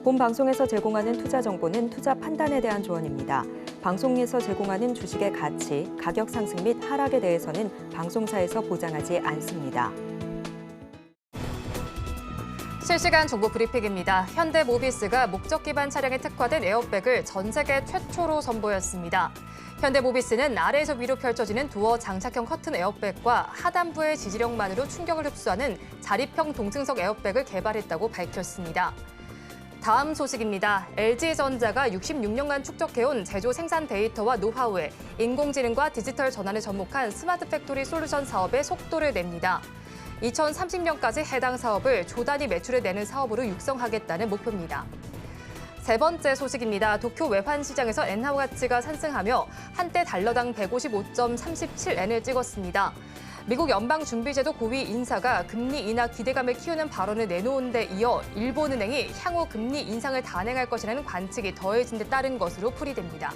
본 방송에서 제공하는 투자 정보는 투자 판단에 대한 조언입니다. 방송에서 제공하는 주식의 가치, 가격 상승 및 하락에 대해서는 방송사에서 보장하지 않습니다. 실시간 정보 브리핑입니다. 현대모비스가 목적 기반 차량에 특화된 에어백을 전 세계 최초로 선보였습니다. 현대모비스는 아래에서 위로 펼쳐지는 도어 장착형 커튼 에어백과 하단부의 지지력만으로 충격을 흡수하는 자립형 동승석 에어백을 개발했다고 밝혔습니다. 다음 소식입니다. LG전자가 66년간 축적해온 제조 생산 데이터와 노하우에 인공지능과 디지털 전환을 접목한 스마트 팩토리 솔루션 사업에 속도를 냅니다. 2030년까지 해당 사업을 조 단위 매출을 내는 사업으로 육성하겠다는 목표입니다. 세 번째 소식입니다. 도쿄 외환시장에서 엔화 가치가 상승하며 한때 달러당 155.37엔을 찍었습니다. 미국 연방준비제도 고위 인사가 금리 인하 기대감을 키우는 발언을 내놓은 데 이어 일본은행이 향후 금리 인상을 단행할 것이라는 관측이 더해진 데 따른 것으로 풀이됩니다.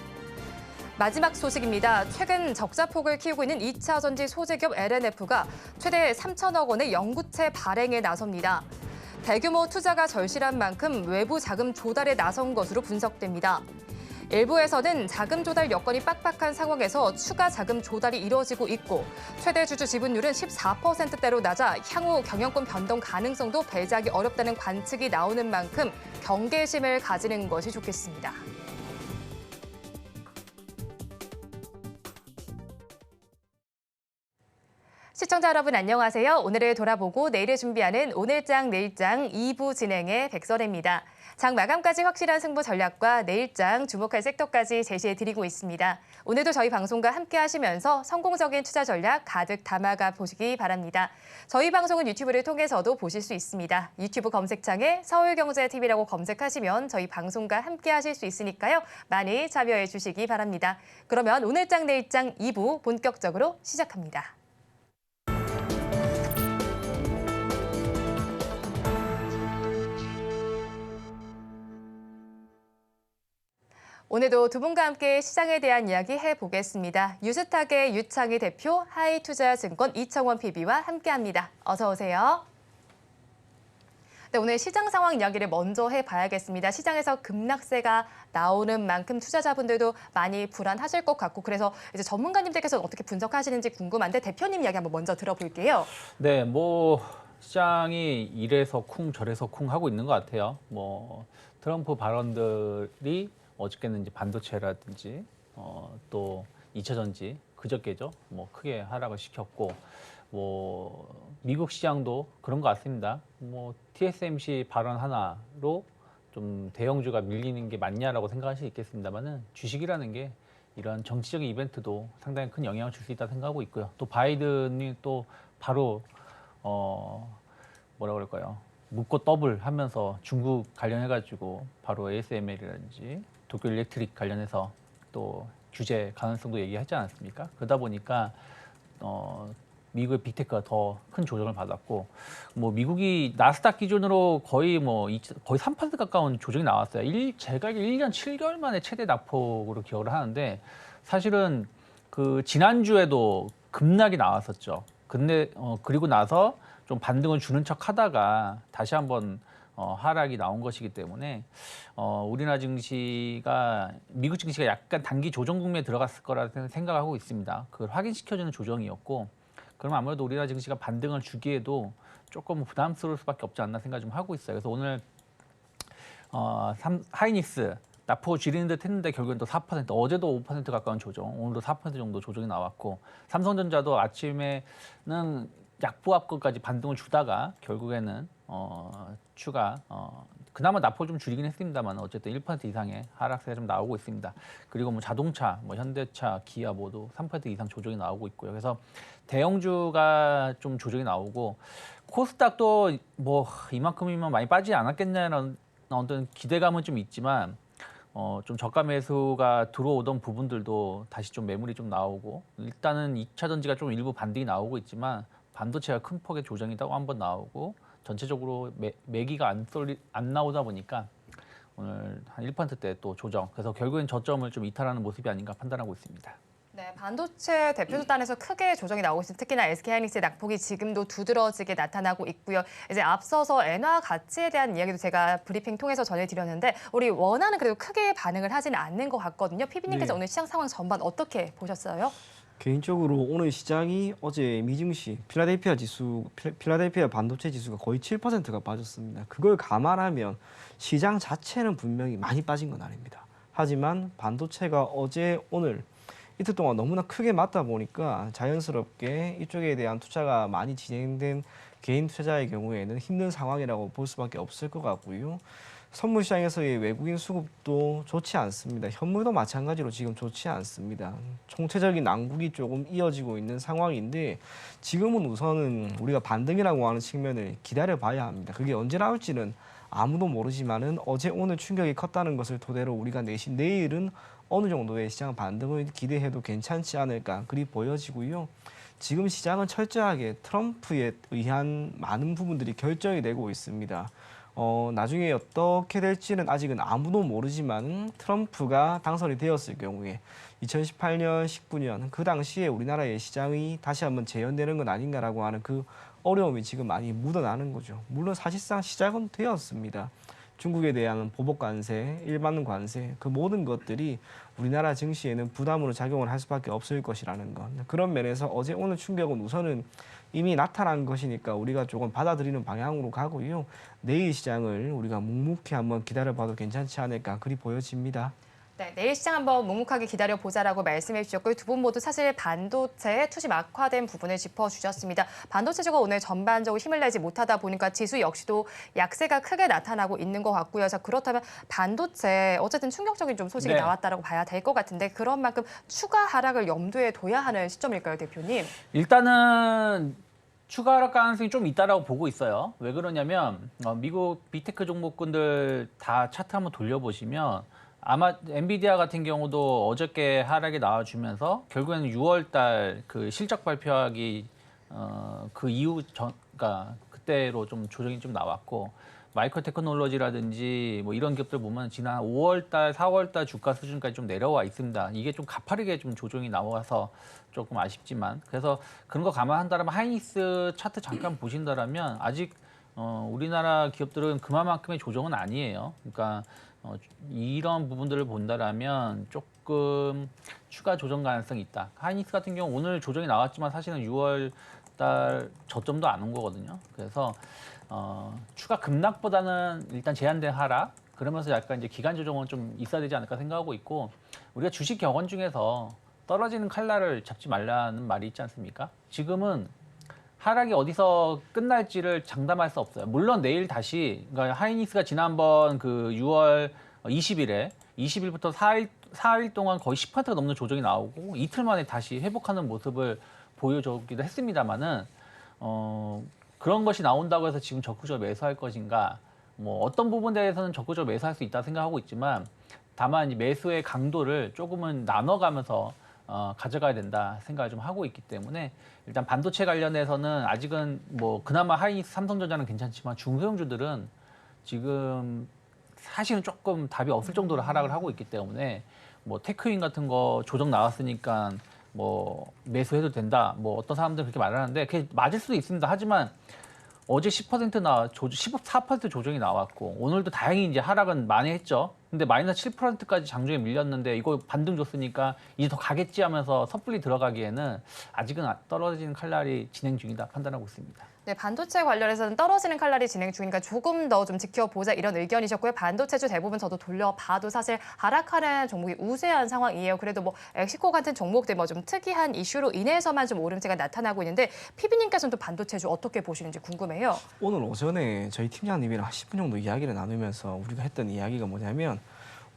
마지막 소식입니다. 최근 적자폭을 키우고 있는 2차 전지 소재기업 LNF가 최대 3천억 원의 영구채 발행에 나섭니다. 대규모 투자가 절실한 만큼 외부 자금 조달에 나선 것으로 분석됩니다. 일부에서는 자금 조달 여건이 빡빡한 상황에서 추가 자금 조달이 이뤄지고 있고 최대 주주 지분율은 14%대로 낮아 향후 경영권 변동 가능성도 배제하기 어렵다는 관측이 나오는 만큼 경계심을 가지는 것이 좋겠습니다. 시청자 여러분 안녕하세요. 오늘을 돌아보고 내일을 준비하는 오늘장 내일장 2부 진행의 백설혜입니다. 장 마감까지 확실한 승부 전략과 내일장 주목할 섹터까지 제시해드리고 있습니다. 오늘도 저희 방송과 함께 하시면서 성공적인 투자 전략 가득 담아가 보시기 바랍니다. 저희 방송은 유튜브를 통해서도 보실 수 있습니다. 유튜브 검색창에 서울경제TV라고 검색하시면 저희 방송과 함께 하실 수 있으니까요. 많이 참여해 주시기 바랍니다. 그러면 오늘장 내일장 2부 본격적으로 시작합니다. 오늘도 두 분과 함께 시장에 대한 이야기 해보겠습니다. 유스탁의 유창희 대표, 하이투자증권 이청원 PB와 함께합니다. 어서 오세요. 네, 오늘 시장 상황 이야기를 먼저 해봐야겠습니다. 시장에서 급락세가 나오는 만큼 투자자분들도 많이 불안하실 것 같고 그래서 이제 전문가님들께서 어떻게 분석하시는지 궁금한데 대표님 이야기 한번 먼저 들어볼게요. 네, 시장이 이래서 쿵 저래서 쿵 하고 있는 것 같아요. 트럼프 발언들이 어저께는 이제 반도체라든지 또 2차 전지 그저께죠. 크게 하락을 시켰고 미국 시장도 그런 것 같습니다. TSMC 발언 하나로 좀 대형주가 밀리는 게 맞냐라고 생각할 수 있겠습니다만은 주식이라는 게 이런 정치적인 이벤트도 상당히 큰 영향을 줄 수 있다 생각하고 있고요. 또 바이든이 또 바로 뭐라 그럴까요? 묻고 더블 하면서 중국 관련해가지고 바로 ASML이라든지 도쿄 일렉트릭 관련해서 또 규제 가능성도 얘기하지 않았습니까? 그러다 보니까 미국의 빅테크가 더 큰 조정을 받았고 미국이 나스닥 기준으로 거의 3% 가까운 조정이 나왔어요. 제가 1년 7개월 만에 최대 낙폭으로 기억을 하는데 사실은 그 지난주에도 급락이 나왔었죠. 근데 그리고 나서 좀 반등을 주는 척 하다가 다시 한번 하락이 나온 것이기 때문에 우리나라 증시가 미국 증시가 약간 단기 조정 국면에 들어갔을 거라 생각하고 있습니다. 그걸 확인시켜주는 조정이었고 그러면 아무래도 우리나라 증시가 반등을 주기에도 조금 부담스러울 수밖에 없지 않나 생각 좀 하고 있어요. 그래서 오늘 하이닉스 낙폭을 줄이는 듯 했는데 결국엔 또 4%, 어제도 5% 가까운 조정, 오늘도 4% 정도 조정이 나왔고 삼성전자도 아침에는 약보합권까지 반등을 주다가 결국에는 추가 그나마 낙폭을 좀 줄이긴 했습니다만 어쨌든 1% 이상의 하락세가 좀 나오고 있습니다. 그리고 자동차, 현대차, 기아 모두 3% 이상 조정이 나오고 있고요. 그래서 대형주가 좀 조정이 나오고 코스닥도 이만큼이면 많이 빠지지 않았겠냐는 어떤 기대감은 좀 있지만 좀 저가 매수가 들어오던 부분들도 다시 좀 매물이 좀 나오고 일단은 2차 전지가 좀 일부 반등이 나오고 있지만 반도체가 큰 폭의 조정이라고 한번 나오고 전체적으로 매기가 안 나오다 보니까 오늘 한 1%대 또 조정. 그래서 결국엔 저점을 좀 이탈하는 모습이 아닌가 판단하고 있습니다. 네, 반도체 대표단에서 크게 조정이 나오고 있습니다. 특히나 SK하이닉스의 낙폭이 지금도 두드러지게 나타나고 있고요. 이제 앞서서 엔화 가치에 대한 이야기도 제가 브리핑 통해서 전해드렸는데 우리 원화는 그래도 크게 반응을 하지는 않는 것 같거든요. 피비님께서 네. 오늘 시장 상황 전반 어떻게 보셨어요? 개인적으로 오늘 시장이 어제 미증시 필라델피아 반도체 지수가 거의 7%가 빠졌습니다. 그걸 감안하면 시장 자체는 분명히 많이 빠진 건 아닙니다. 하지만 반도체가 어제 오늘 이틀 동안 너무나 크게 맞다 보니까 자연스럽게 이쪽에 대한 투자가 많이 진행된 개인 투자자의 경우에는 힘든 상황이라고 볼 수밖에 없을 것 같고요. 선물 시장에서의 외국인 수급도 좋지 않습니다. 현물도 마찬가지로 지금 좋지 않습니다. 총체적인 난국이 조금 이어지고 있는 상황인데 지금은 우선은 우리가 반등이라고 하는 측면을 기다려봐야 합니다. 그게 언제 나올지는 아무도 모르지만은 어제 오늘 충격이 컸다는 것을 토대로 우리가 내일은 어느 정도의 시장 반등을 기대해도 괜찮지 않을까 그리 보여지고요. 지금 시장은 철저하게 트럼프에 의한 많은 부분들이 결정이 되고 있습니다. 나중에 어떻게 될지는 아직은 아무도 모르지만 트럼프가 당선이 되었을 경우에 2018년, 19년 그 당시에 우리나라의 시장이 다시 한번 재현되는 건 아닌가라고 하는 그 어려움이 지금 많이 묻어나는 거죠. 물론 사실상 시작은 되었습니다. 중국에 대한 보복 관세, 일반 관세 그 모든 것들이 우리나라 증시에는 부담으로 작용을 할 수밖에 없을 것이라는 것. 그런 면에서 어제 오늘 충격은 우선은 이미 나타난 것이니까 우리가 조금 받아들이는 방향으로 가고요. 내일 시장을 우리가 묵묵히 한번 기다려봐도 괜찮지 않을까 그리 보여집니다. 네, 내일 시장 한번 묵묵하게 기다려보자라고 말씀해 주셨고요. 두 분 모두 사실 반도체의 투심 악화된 부분을 짚어주셨습니다. 반도체주가 오늘 전반적으로 힘을 내지 못하다 보니까 지수 역시도 약세가 크게 나타나고 있는 것 같고요. 자, 그렇다면 반도체 어쨌든 충격적인 좀 소식이 네. 나왔다라고 봐야 될 것 같은데 그런 만큼 추가 하락을 염두에 둬야 하는 시점일까요, 대표님? 일단은 추가 하락 가능성이 좀 있다라고 보고 있어요. 왜 그러냐면 미국 빅테크 종목군들 다 차트 한번 돌려보시면 아마 엔비디아 같은 경우도 어저께 하락이 나와주면서 결국에는 6월달 그 실적 발표하기 그 이후 그러니까 그때로 좀 조정이 좀 나왔고 마이크로 테크놀로지라든지 뭐 이런 기업들 보면 지난 5월달, 4월달 주가 수준까지 좀 내려와 있습니다. 이게 좀 가파르게 좀 조정이 나와서 조금 아쉽지만 그래서 그런 거 감안한다면 하이닉스 차트 잠깐 보신다라면 아직 우리나라 기업들은 그만큼의 조정은 아니에요. 그러니까 이런 부분들을 본다라면 조금 추가 조정 가능성이 있다. 하이닉스 같은 경우 오늘 조정이 나왔지만 사실은 6월 달 저점도 안 온 거거든요. 그래서 추가 급락보다는 일단 제한된 하락 그러면서 약간 이제 기간 조정은 좀 있어야 되지 않을까 생각하고 있고 우리가 주식 격언 중에서 떨어지는 칼날을 잡지 말라는 말이 있지 않습니까? 지금은 하락이 어디서 끝날지를 장담할 수 없어요. 물론 내일 다시 그러니까 하이닉스가 지난번 그 6월 20일부터 4일 동안 거의 10%가 넘는 조정이 나오고 이틀 만에 다시 회복하는 모습을 보여줬기도 했습니다만은 그런 것이 나온다고 해서 지금 적극적으로 매수할 것인가 뭐 어떤 부분에 대해서는 적극적으로 매수할 수 있다 생각하고 있지만 다만 매수의 강도를 조금은 나눠가면서 가져가야 된다 생각을 좀 하고 있기 때문에 일단 반도체 관련해서는 아직은 뭐 그나마 하이닉스, 삼성전자는 괜찮지만 중소형주들은 지금 사실은 조금 답이 없을 정도로 하락을 하고 있기 때문에 뭐 테크윈 같은 거 조정 나왔으니까 뭐 매수해도 된다. 뭐 어떤 사람들은 그렇게 말을 하는데 그게 맞을 수도 있습니다. 하지만 어제 10%나 14% 조정이 나왔고 오늘도 다행히 이제 하락은 많이 했죠. 근데 마이너스 7%까지 장중에 밀렸는데 이거 반등 줬으니까 이제 더 가겠지 하면서 섣불리 들어가기에는 아직은 떨어지는 칼날이 진행 중이다 판단하고 있습니다. 네, 반도체 관련해서는 떨어지는 칼날이 진행 중이니까 조금 더 좀 지켜보자 이런 의견이셨고요. 반도체주 대부분 저도 돌려봐도 사실 하락하는 종목이 우세한 상황이에요. 그래도 뭐 엑시코 같은 종목들 뭐 좀 특이한 이슈로 인해서만 좀 오름세가 나타나고 있는데 피비님께서는 또 반도체주 어떻게 보시는지 궁금해요. 오늘 오전에 저희 팀장님이랑 한 10분 정도 이야기를 나누면서 우리가 했던 이야기가 뭐냐면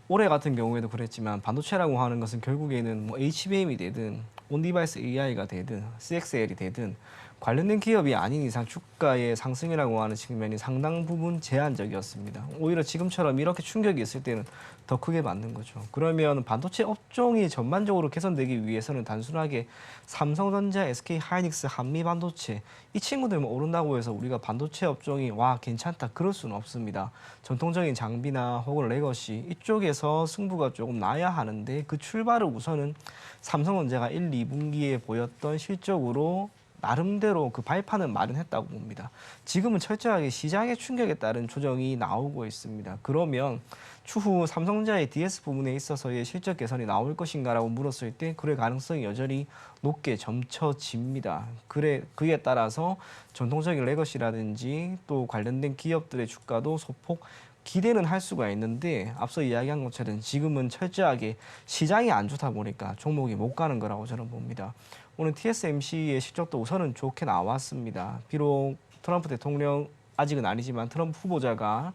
올해 같은 경우에도 그랬지만 반도체라고 하는 것은 결국에는 뭐 HBM이 되든 온디바이스 AI가 되든 CXL이 되든 관련된 기업이 아닌 이상 주가의 상승이라고 하는 측면이 상당 부분 제한적이었습니다. 오히려 지금처럼 이렇게 충격이 있을 때는 더 크게 맞는 거죠. 그러면 반도체 업종이 전반적으로 개선되기 위해서는 단순하게 삼성전자, SK하이닉스, 한미반도체 이 친구들만 오른다고 해서 우리가 반도체 업종이 와 괜찮다 그럴 수는 없습니다. 전통적인 장비나 혹은 레거시 이쪽에서 승부가 조금 나야 하는데 그 출발을 우선은 삼성전자가 1, 2분기에 보였던 실적으로 나름대로 그 발판은 마련했다고 봅니다. 지금은 철저하게 시장의 충격에 따른 조정이 나오고 있습니다. 그러면 추후 삼성전자의 DS 부분에 있어서의 실적 개선이 나올 것인가라고 물었을 때 그럴 가능성이 여전히 높게 점쳐집니다. 그에 따라서 전통적인 레거시라든지 또 관련된 기업들의 주가도 소폭 기대는 할 수가 있는데 앞서 이야기한 것처럼 지금은 철저하게 시장이 안 좋다 보니까 종목이 못 가는 거라고 저는 봅니다. 오늘 TSMC의 실적도 우선은 좋게 나왔습니다. 비록 트럼프 대통령 아직은 아니지만 트럼프 후보자가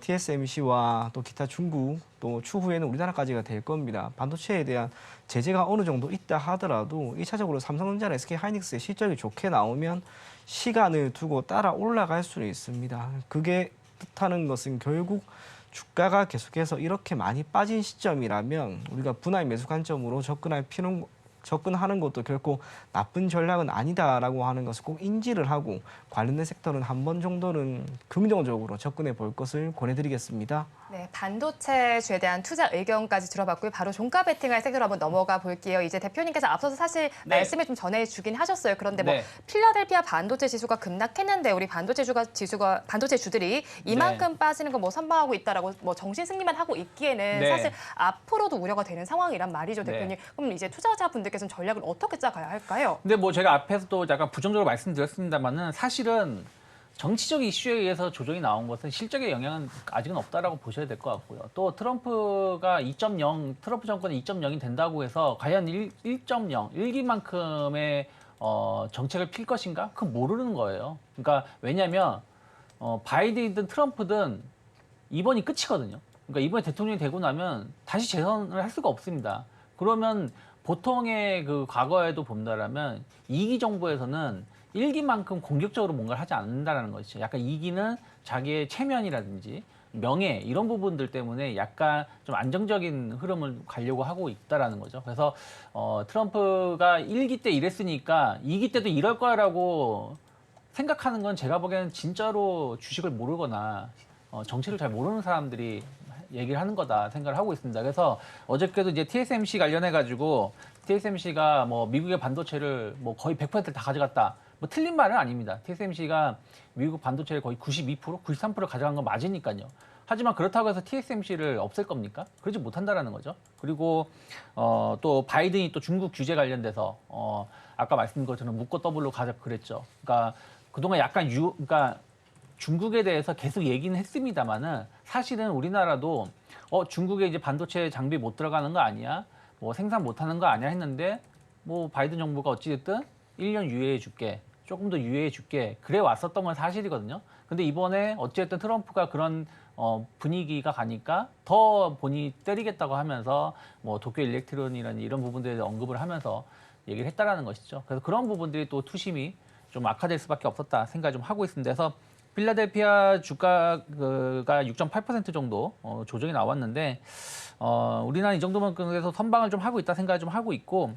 TSMC와 또 기타 중국 또 추후에는 우리나라까지가 될 겁니다. 반도체에 대한 제재가 어느 정도 있다 하더라도 1차적으로 삼성전자나 SK하이닉스의 실적이 좋게 나오면 시간을 두고 따라 올라갈 수는 있습니다. 그게 뜻하는 것은 결국 주가가 계속해서 이렇게 많이 빠진 시점이라면 우리가 분할 매수 관점으로 접근하는 것도 결코 나쁜 전략은 아니다라고 하는 것을 꼭 인지를 하고 관련된 섹터는 한 번 정도는 긍정적으로 접근해 볼 것을 권해드리겠습니다. 네, 반도체주에 대한 투자 의견까지 들어봤고요. 바로 종가 베팅할 섹터로 한번 넘어가 볼게요. 이제 대표님께서 앞서서 사실 말씀을 좀 전해주긴 하셨어요. 그런데 뭐 필라델피아 반도체 지수가 급락했는데 우리 반도체 주들이 이만큼 빠지는 거 뭐 선방하고 있다라고 뭐 정신 승리만 하고 있기에는 사실 앞으로도 우려가 되는 상황이란 말이죠, 대표님. 그럼 이제 투자자분들께서는 전략을 어떻게 짜가야 할까요? 근데 뭐 제가 앞에서도 약간 부정적으로 말씀드렸습니다만은 사실은 정치적 이슈에 의해서 조정이 나온 것은 실적의 영향은 아직은 없다라고 보셔야 될 것 같고요. 또 트럼프가 2.0, 트럼프 정권이 2.0이 된다고 해서 과연 1.0, 1기만큼의 정책을 필 것인가? 그건 모르는 거예요. 그러니까 왜냐하면 바이든이든 트럼프든 이번이 끝이거든요. 그러니까 이번에 대통령이 되고 나면 다시 재선을 할 수가 없습니다. 그러면 보통의 그 과거에도 본다라면 2기 정부에서는 1기만큼 공격적으로 뭔가를 하지 않는다는 것이죠. 약간 2기는 자기의 체면이라든지 명예 이런 부분들 때문에 약간 좀 안정적인 흐름을 가려고 하고 있다라는 거죠. 그래서 트럼프가 1기 때 이랬으니까 2기 때도 이럴 거라고 생각하는 건 제가 보기에는 진짜로 주식을 모르거나 정치를 잘 모르는 사람들이 얘기를 하는 거다 생각을 하고 있습니다. 그래서 어저께도 이제 TSMC 관련해 가지고 TSMC가 뭐 미국의 반도체를 뭐 거의 100%다 가져갔다. 뭐 틀린 말은 아닙니다. TSMC가 미국 반도체를 거의 92%, 93% 가져간 건 맞으니까요. 하지만 그렇다고 해서 TSMC를 없앨 겁니까? 그러지 못한다라는 거죠. 그리고 또 바이든이 또 중국 규제 관련돼서 아까 말씀드린 것처럼 묶고 더블로 가자 그랬죠. 그러니까 그동안 약간 그러니까 중국에 대해서 계속 얘기는 했습니다만은 사실은 우리나라도 중국에 이제 반도체 장비 못 들어가는 거 아니야? 뭐 생산 못 하는 거 아니야 했는데 뭐 바이든 정부가 어찌됐든 1년 유예해 줄게. 조금 더 유예해 줄게. 그래 왔었던 건 사실이거든요. 근데 이번에 어찌됐든 트럼프가 그런 분위기가 가니까 더 본인이 때리겠다고 하면서 뭐 도쿄 일렉트론이라는 이런 부분들에 대해 언급을 하면서 얘기를 했다라는 것이죠. 그래서 그런 부분들이 또 투심이 좀 악화될 수밖에 없었다 생각을 좀 하고 있습니다. 그래서 필라델피아 주가가 6.8% 정도 조정이 나왔는데 우리나라 이 정도면 그래서 선방을 좀 하고 있다 생각을 좀 하고 있고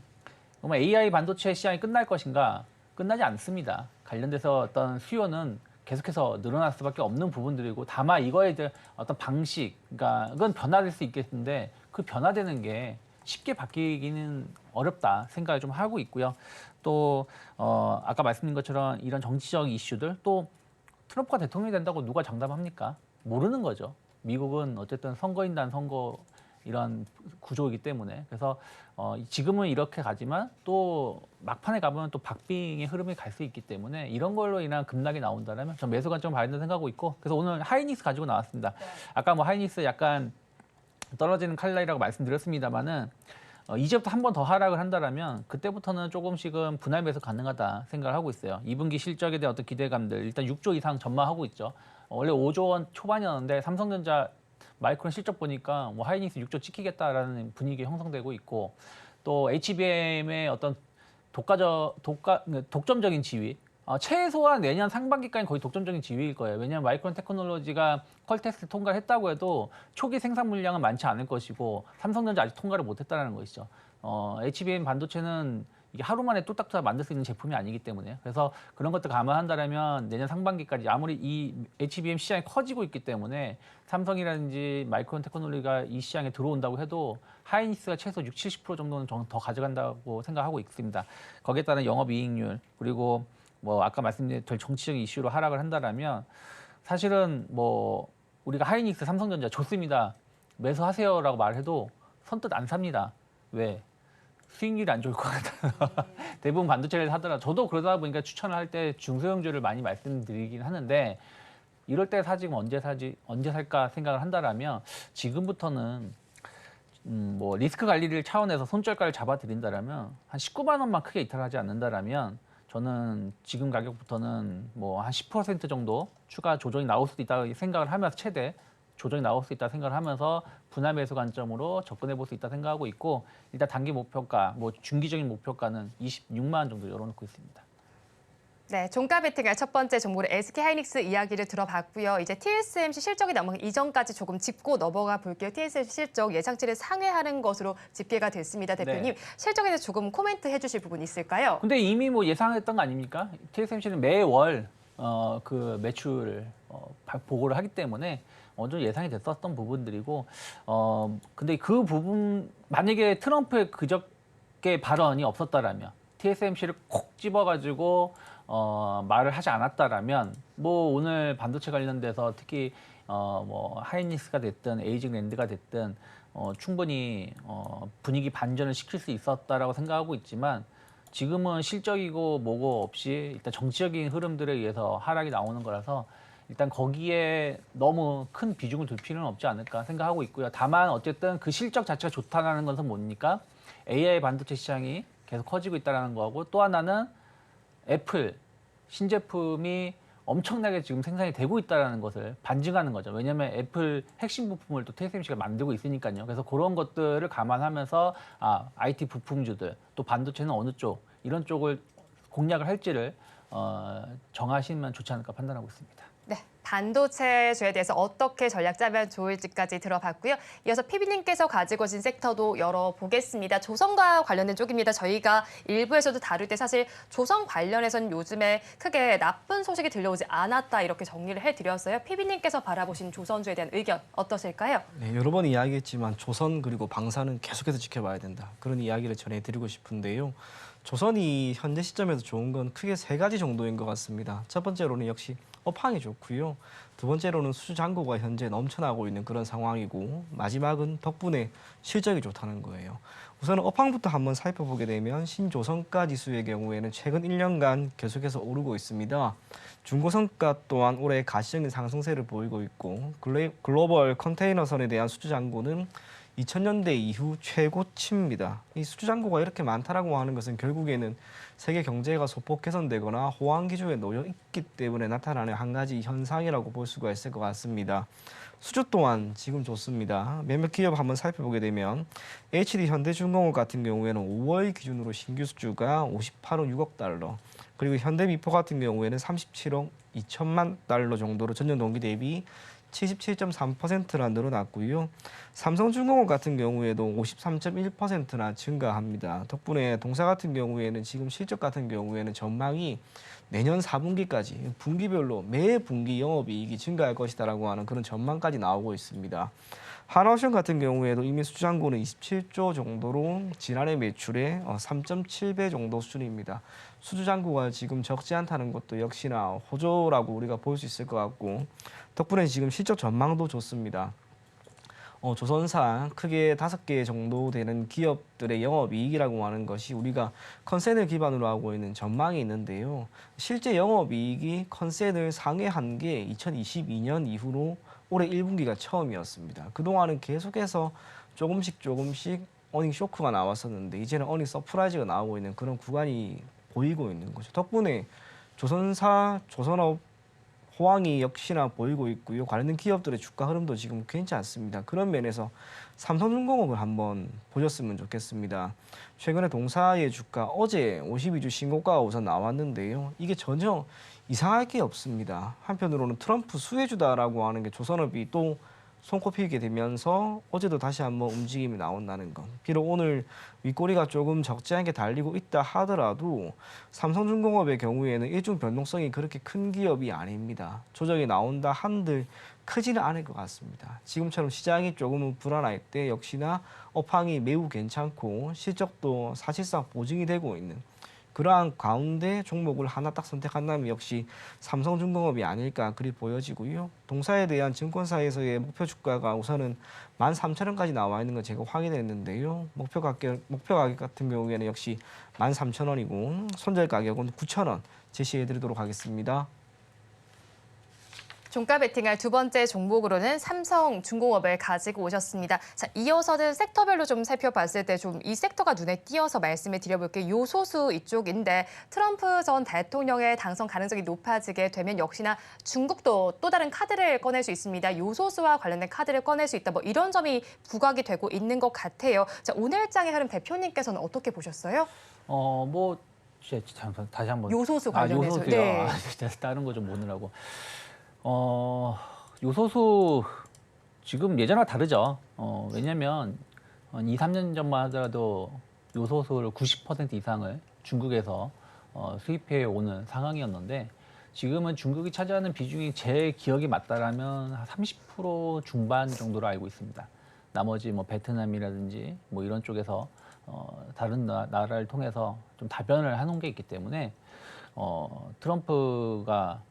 그러면 AI 반도체 시장이 끝날 것인가? 끝나지 않습니다. 관련돼서 어떤 수요는 계속해서 늘어날 수밖에 없는 부분들이고 다만 이거에 대한 어떤 방식, 그러니까 그건 변화될 수 있겠는데 그 변화되는 게 쉽게 바뀌기는 어렵다 생각을 좀 하고 있고요. 또 아까 말씀드린 것처럼 이런 정치적 이슈들 또 트럼프가 대통령이 된다고 누가 장담합니까? 모르는 거죠. 미국은 어쨌든 선거인단 선거 이런 구조이기 때문에 그래서 지금은 이렇게 가지만 또 막판에 가면 또 박빙의 흐름이 갈 수 있기 때문에 이런 걸로 인한 급락이 나온다면 전 매수 관점 봐야 된다고 생각하고 있고 그래서 오늘 하이닉스 가지고 나왔습니다. 아까 뭐 하이닉스 약간 떨어지는 칼날이라고 말씀드렸습니다만은 이제부터 한 번 더 하락을 한다라면 그때부터는 조금씩은 분할 매수 가능하다 생각을 하고 있어요. 2분기 실적에 대한 어떤 기대감들 일단 6조 이상 전망하고 있죠. 원래 5조 원 초반이었는데 삼성전자 마이크론 실적 보니까 뭐 하이닉스 6조 찍히겠다라는 분위기 형성되고 있고 또 HBM의 어떤 독점적인 지위 최소한 내년 상반기까지 거의 독점적인 지위일 거예요. 왜냐하면 마이크론 테크놀로지가 퀄 테스트 통과를 했다고 해도 초기 생산 물량은 많지 않을 것이고 삼성전자 아직 통과를 못했다는 것이죠. HBM 반도체는 이게 하루 만에 뚝딱뚝딱 만들 수 있는 제품이 아니기 때문에 그래서 그런 것들 감안한다면 내년 상반기까지 아무리 이 HBM 시장이 커지고 있기 때문에 삼성이라든지 마이크론 테크놀로지가 이 시장에 들어온다고 해도 하이닉스가 최소 60-70% 정도는 더 가져간다고 생각하고 있습니다. 거기에 따른 영업이익률 그리고 뭐 아까 말씀드린 정치적인 이슈로 하락을 한다라면 사실은 뭐 우리가 하이닉스 삼성전자 좋습니다. 매수하세요라고 말해도 선뜻 안 삽니다. 왜? 수익률이 안 좋을 것 같아요. 대부분 반도체를 하더라도 저도 그러다 보니까 추천을 할 때 중소형주를 많이 말씀드리긴 하는데 이럴 때 사지 언제 살까 생각을 한다라면 지금부터는 뭐 리스크 관리를 차원에서 손절가를 잡아드린다라면 한 19만 원만 크게 이탈하지 않는다라면 저는 지금 가격부터는 뭐 한 10% 정도 추가 조정이 나올 수도 있다고 생각을 하면서 최대 조정이 나올 수 있다 생각을 하면서 분할 매수 관점으로 접근해 볼 수 있다 생각하고 있고 일단 단기 목표가 뭐 중기적인 목표가는 26만 원 정도 열어놓고 있습니다. 네, 종가 베팅할 첫 번째 종목으로 SK하이닉스 이야기를 들어봤고요. 이제 TSMC 실적이 넘어가기 이전까지 조금 짚고 넘어가 볼게요. TSMC 실적 예상치를 상회하는 것으로 집계가 됐습니다. 대표님, 네. 실적에 대해서 조금 코멘트 해주실 부분 있을까요? 근데 이미 뭐 예상했던 거 아닙니까? TSMC는 매월 그 매출 보고를 하기 때문에 어느 정도 예상이 됐었던 부분들이고 근데 그 부분 만약에 트럼프의 그저께 발언이 없었다라면 TSMC를 콕 집어가지고 말을 하지 않았다라면 뭐 오늘 반도체 관련돼서 특히 뭐 하이닉스가 됐든 에이징랜드가 됐든 충분히 분위기 반전을 시킬 수 있었다라고 생각하고 있지만 지금은 실적이고 뭐고 없이 일단 정치적인 흐름들에 의해서 하락이 나오는 거라서 일단 거기에 너무 큰 비중을 둘 필요는 없지 않을까 생각하고 있고요. 다만 어쨌든 그 실적 자체가 좋다는 것은 뭡니까? AI 반도체 시장이 계속 커지고 있다는 거하고 또 하나는 애플 신제품이 엄청나게 지금 생산이 되고 있다는 것을 반증하는 거죠. 왜냐하면 애플 핵심 부품을 또 TSMC가 만들고 있으니까요. 그래서 그런 것들을 감안하면서 IT 부품주들 또 반도체는 어느 쪽 이런 쪽을 공략을 할지를 정하시면 좋지 않을까 판단하고 있습니다. 네, 반도체주에 대해서 어떻게 전략 짜면 좋을지까지 들어봤고요. 이어서 PB님께서 가지고 오신 섹터도 열어보겠습니다. 조선과 관련된 쪽입니다. 저희가 일부에서도 다룰 때 사실 조선 관련해서는 요즘에 크게 나쁜 소식이 들려오지 않았다 이렇게 정리를 해드렸어요. PB님께서 바라보신 조선주에 대한 의견 어떠실까요? 네, 여러 번 이야기했지만 조선 그리고 방사는 계속해서 지켜봐야 된다. 그런 이야기를 전해드리고 싶은데요. 조선이 현재 시점에서 좋은 건 크게 세 가지 정도인 것 같습니다. 첫 번째로는 역시 업황이 좋고요. 두 번째로는 수주 잔고가 현재 넘쳐나고 있는 그런 상황이고 마지막은 덕분에 실적이 좋다는 거예요. 우선 업황부터 한번 살펴보게 되면 신조선가 지수의 경우에는 최근 1년간 계속해서 오르고 있습니다. 중고선가 또한 올해 가시적인 상승세를 보이고 있고 글로벌 컨테이너선에 대한 수주 잔고는 2000년대 이후 최고치입니다. 이 수주 잔고가 이렇게 많다라고 하는 것은 결국에는 세계 경제가 소폭 개선되거나 호황 기조에 놓여 있기 때문에 나타나는 한 가지 현상이라고 볼 수가 있을 것 같습니다. 수주 또한 지금 좋습니다. 몇몇 기업 한번 살펴보게 되면 HD 현대중공업 같은 경우에는 5월 기준으로 신규 수주가 58억 6억 달러, 그리고 현대미포 같은 경우에는 37억 2천만 달러 정도로 전년 동기 대비 77.3%나 늘어났고요. 삼성중공업 같은 경우에도 53.1%나 증가합니다. 덕분에 동사 같은 경우에는 지금 실적 같은 경우에는 전망이 내년 4분기까지 분기별로 매 분기 영업이익이 증가할 것이다라고 하는 그런 전망까지 나오고 있습니다. 하나오션 같은 경우에도 이미 수주잔고는 27조 정도로 지난해 매출의 3.7배 정도 수준입니다. 수주잔고가 지금 적지 않다는 것도 역시나 호조라고 우리가 볼 수 있을 것 같고 덕분에 지금 실적 전망도 좋습니다. 조선사 크게 5개 정도 되는 기업들의 영업이익이라고 하는 것이 우리가 컨센을 기반으로 하고 있는 전망이 있는데요. 실제 영업이익이 컨센을 상회한 게 2022년 이후로 올해 1분기가 처음이었습니다. 그동안은 계속해서 조금씩 어닝 쇼크가 나왔었는데 이제는 어닝 서프라이즈가 나오고 있는 그런 구간이 보이고 있는 거죠. 덕분에 조선사, 조선업 호황이 역시나 보이고 있고요. 관련된 기업들의 주가 흐름도 지금 괜찮습니다. 그런 면에서 삼성중공업을 한번 보셨으면 좋겠습니다. 최근에 동사의 주가 어제 52주 신고가가 우선 나왔는데요. 이게 전혀 이상할 게 없습니다. 한편으로는 트럼프 수혜주다라고 하는 게 조선업이 또 손꼽히게 되면서 어제도 다시 한번 움직임이 나온다는 것. 비록 오늘 윗꼬리가 조금 적지 않게 달리고 있다 하더라도 삼성중공업의 경우에는 일종 변동성이 그렇게 큰 기업이 아닙니다. 조정이 나온다 한들 크지는 않을 것 같습니다. 지금처럼 시장이 조금은 불안할 때 역시나 업황이 매우 괜찮고 실적도 사실상 보증이 되고 있는 그러한 가운데 종목을 하나 딱 선택한다면 역시 삼성중공업이 아닐까 그리 보여지고요. 동사에 대한 증권사에서의 목표 주가가 우선은 13,000원까지 나와 있는 거 제가 확인했는데요. 목표 가격 같은 경우에는 역시 13,000원이고 손절 가격은 9,000원 제시해드리도록 하겠습니다. 종가 베팅할 두 번째 종목으로는 삼성중공업을 가지고 오셨습니다. 자, 이어서는 섹터별로 좀 살펴봤을 때 좀 이 섹터가 눈에 띄어서 말씀을 드려볼게요. 요소수 이쪽인데 트럼프 전 대통령의 당선 가능성이 높아지게 되면 역시나 중국도 또 다른 카드를 꺼낼 수 있습니다. 요소수와 관련된 카드를 꺼낼 수 있다. 뭐 이런 점이 부각이 되고 있는 것 같아요. 자, 오늘장의 흐름 대표님께서는 어떻게 보셨어요? 뭐 잠깐 다시 한번 요소수 관련해서. 요소수요. 네. 다른 거 좀 보느라고. 요소수 지금 예전과 다르죠. 왜냐하면 2, 3년 전만 하더라도 요소수를 90% 이상을 중국에서 수입해 오는 상황이었는데 지금은 중국이 차지하는 비중이 제 기억이 맞다라면 한 30% 중반 정도로 알고 있습니다. 나머지 뭐 베트남이라든지 뭐 이런 쪽에서 다른 나라를 통해서 좀 다변을 해놓은 게 있기 때문에 트럼프가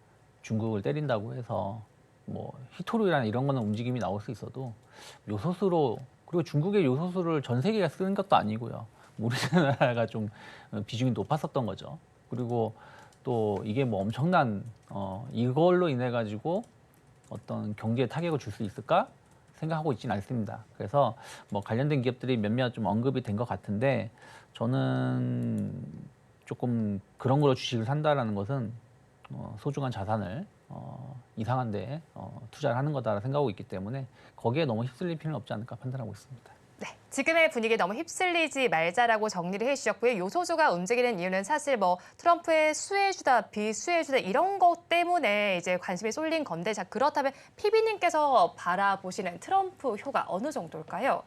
중국을 때린다고 해서 뭐 히토류나 이런 거는 움직임이 나올 수 있어도 요소수로 그리고 중국의 요소수를 전 세계가 쓰는 것도 아니고요. 우리나라가 좀 비중이 높았었던 거죠. 그리고 또 이게 뭐 엄청난 이걸로 인해 가지고 어떤 경제에 타격을 줄 수 있을까 생각하고 있지는 않습니다. 그래서 뭐 관련된 기업들이 몇몇 좀 언급이 된 것 같은데 저는 조금 그런 걸로 주식을 산다라는 것은 소중한 자산을 이상한 데 투자를 하는 거다라 생각하고 있기 때문에 거기에 너무 휩쓸릴 필요는 없지 않을까 판단하고 있습니다. 네, 지금의 분위기에 너무 휩쓸리지 말자라고 정리를 해주셨고요. 요소수가 움직이는 이유는 사실 뭐 트럼프의 수혜주다, 비수혜주다 이런 것 때문에 이제 관심이 쏠린 건데 자 그렇다면 PB님께서 바라보시는 트럼프 효과 어느 정도일까요?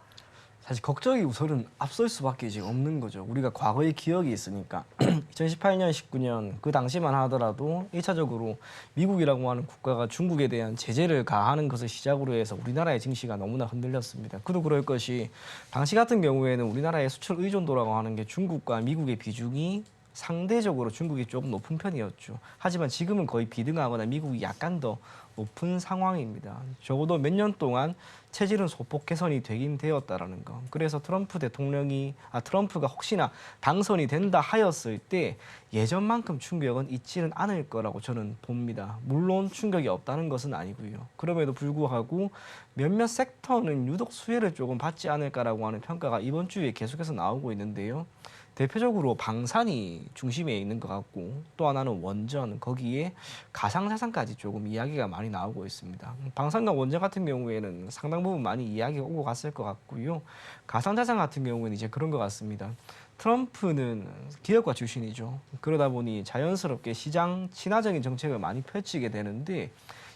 사실 걱정이 우선은 앞설 수밖에 지금 없는 거죠. 우리가 과거의 기억이 있으니까 2018년, 19년 그 당시만 하더라도 1차적으로 미국이라고 하는 국가가 중국에 대한 제재를 가하는 것을 시작으로 해서 우리나라의 증시가 너무나 흔들렸습니다. 그도 그럴 것이 당시 같은 경우에는 우리나라의 수출 의존도라고 하는 게 중국과 미국의 비중이 상대적으로 중국이 조금 높은 편이었죠. 하지만 지금은 거의 비등하거나 미국이 약간 더 높은 상황입니다. 적어도 몇 년 동안 체질은 소폭 개선이 되긴 되었다라는 거. 그래서 트럼프가 혹시나 당선이 된다 하였을 때 예전만큼 충격은 있지는 않을 거라고 저는 봅니다. 물론 충격이 없다는 것은 아니고요. 그럼에도 불구하고 몇몇 섹터는 유독 수혜를 조금 받지 않을까라고 하는 평가가 이번 주에 계속해서 나오고 있는데요. 대표적으로 방산이 중심에 있는 것 같고 또 하나는 원전, 거기에 가상자산까지 조금 이야기가 많이 나오고 있습니다. 방산과 원전 같은 경우에는 상당 부분 많이 이야기가 오고 갔을 것 같고요. 가상자산 같은 경우에는 이제 그런 것 같습니다. 트럼프는 기업가 출신이죠. 그러다 보니 자연스럽게 시장 친화적인 정책을 많이 펼치게 되는데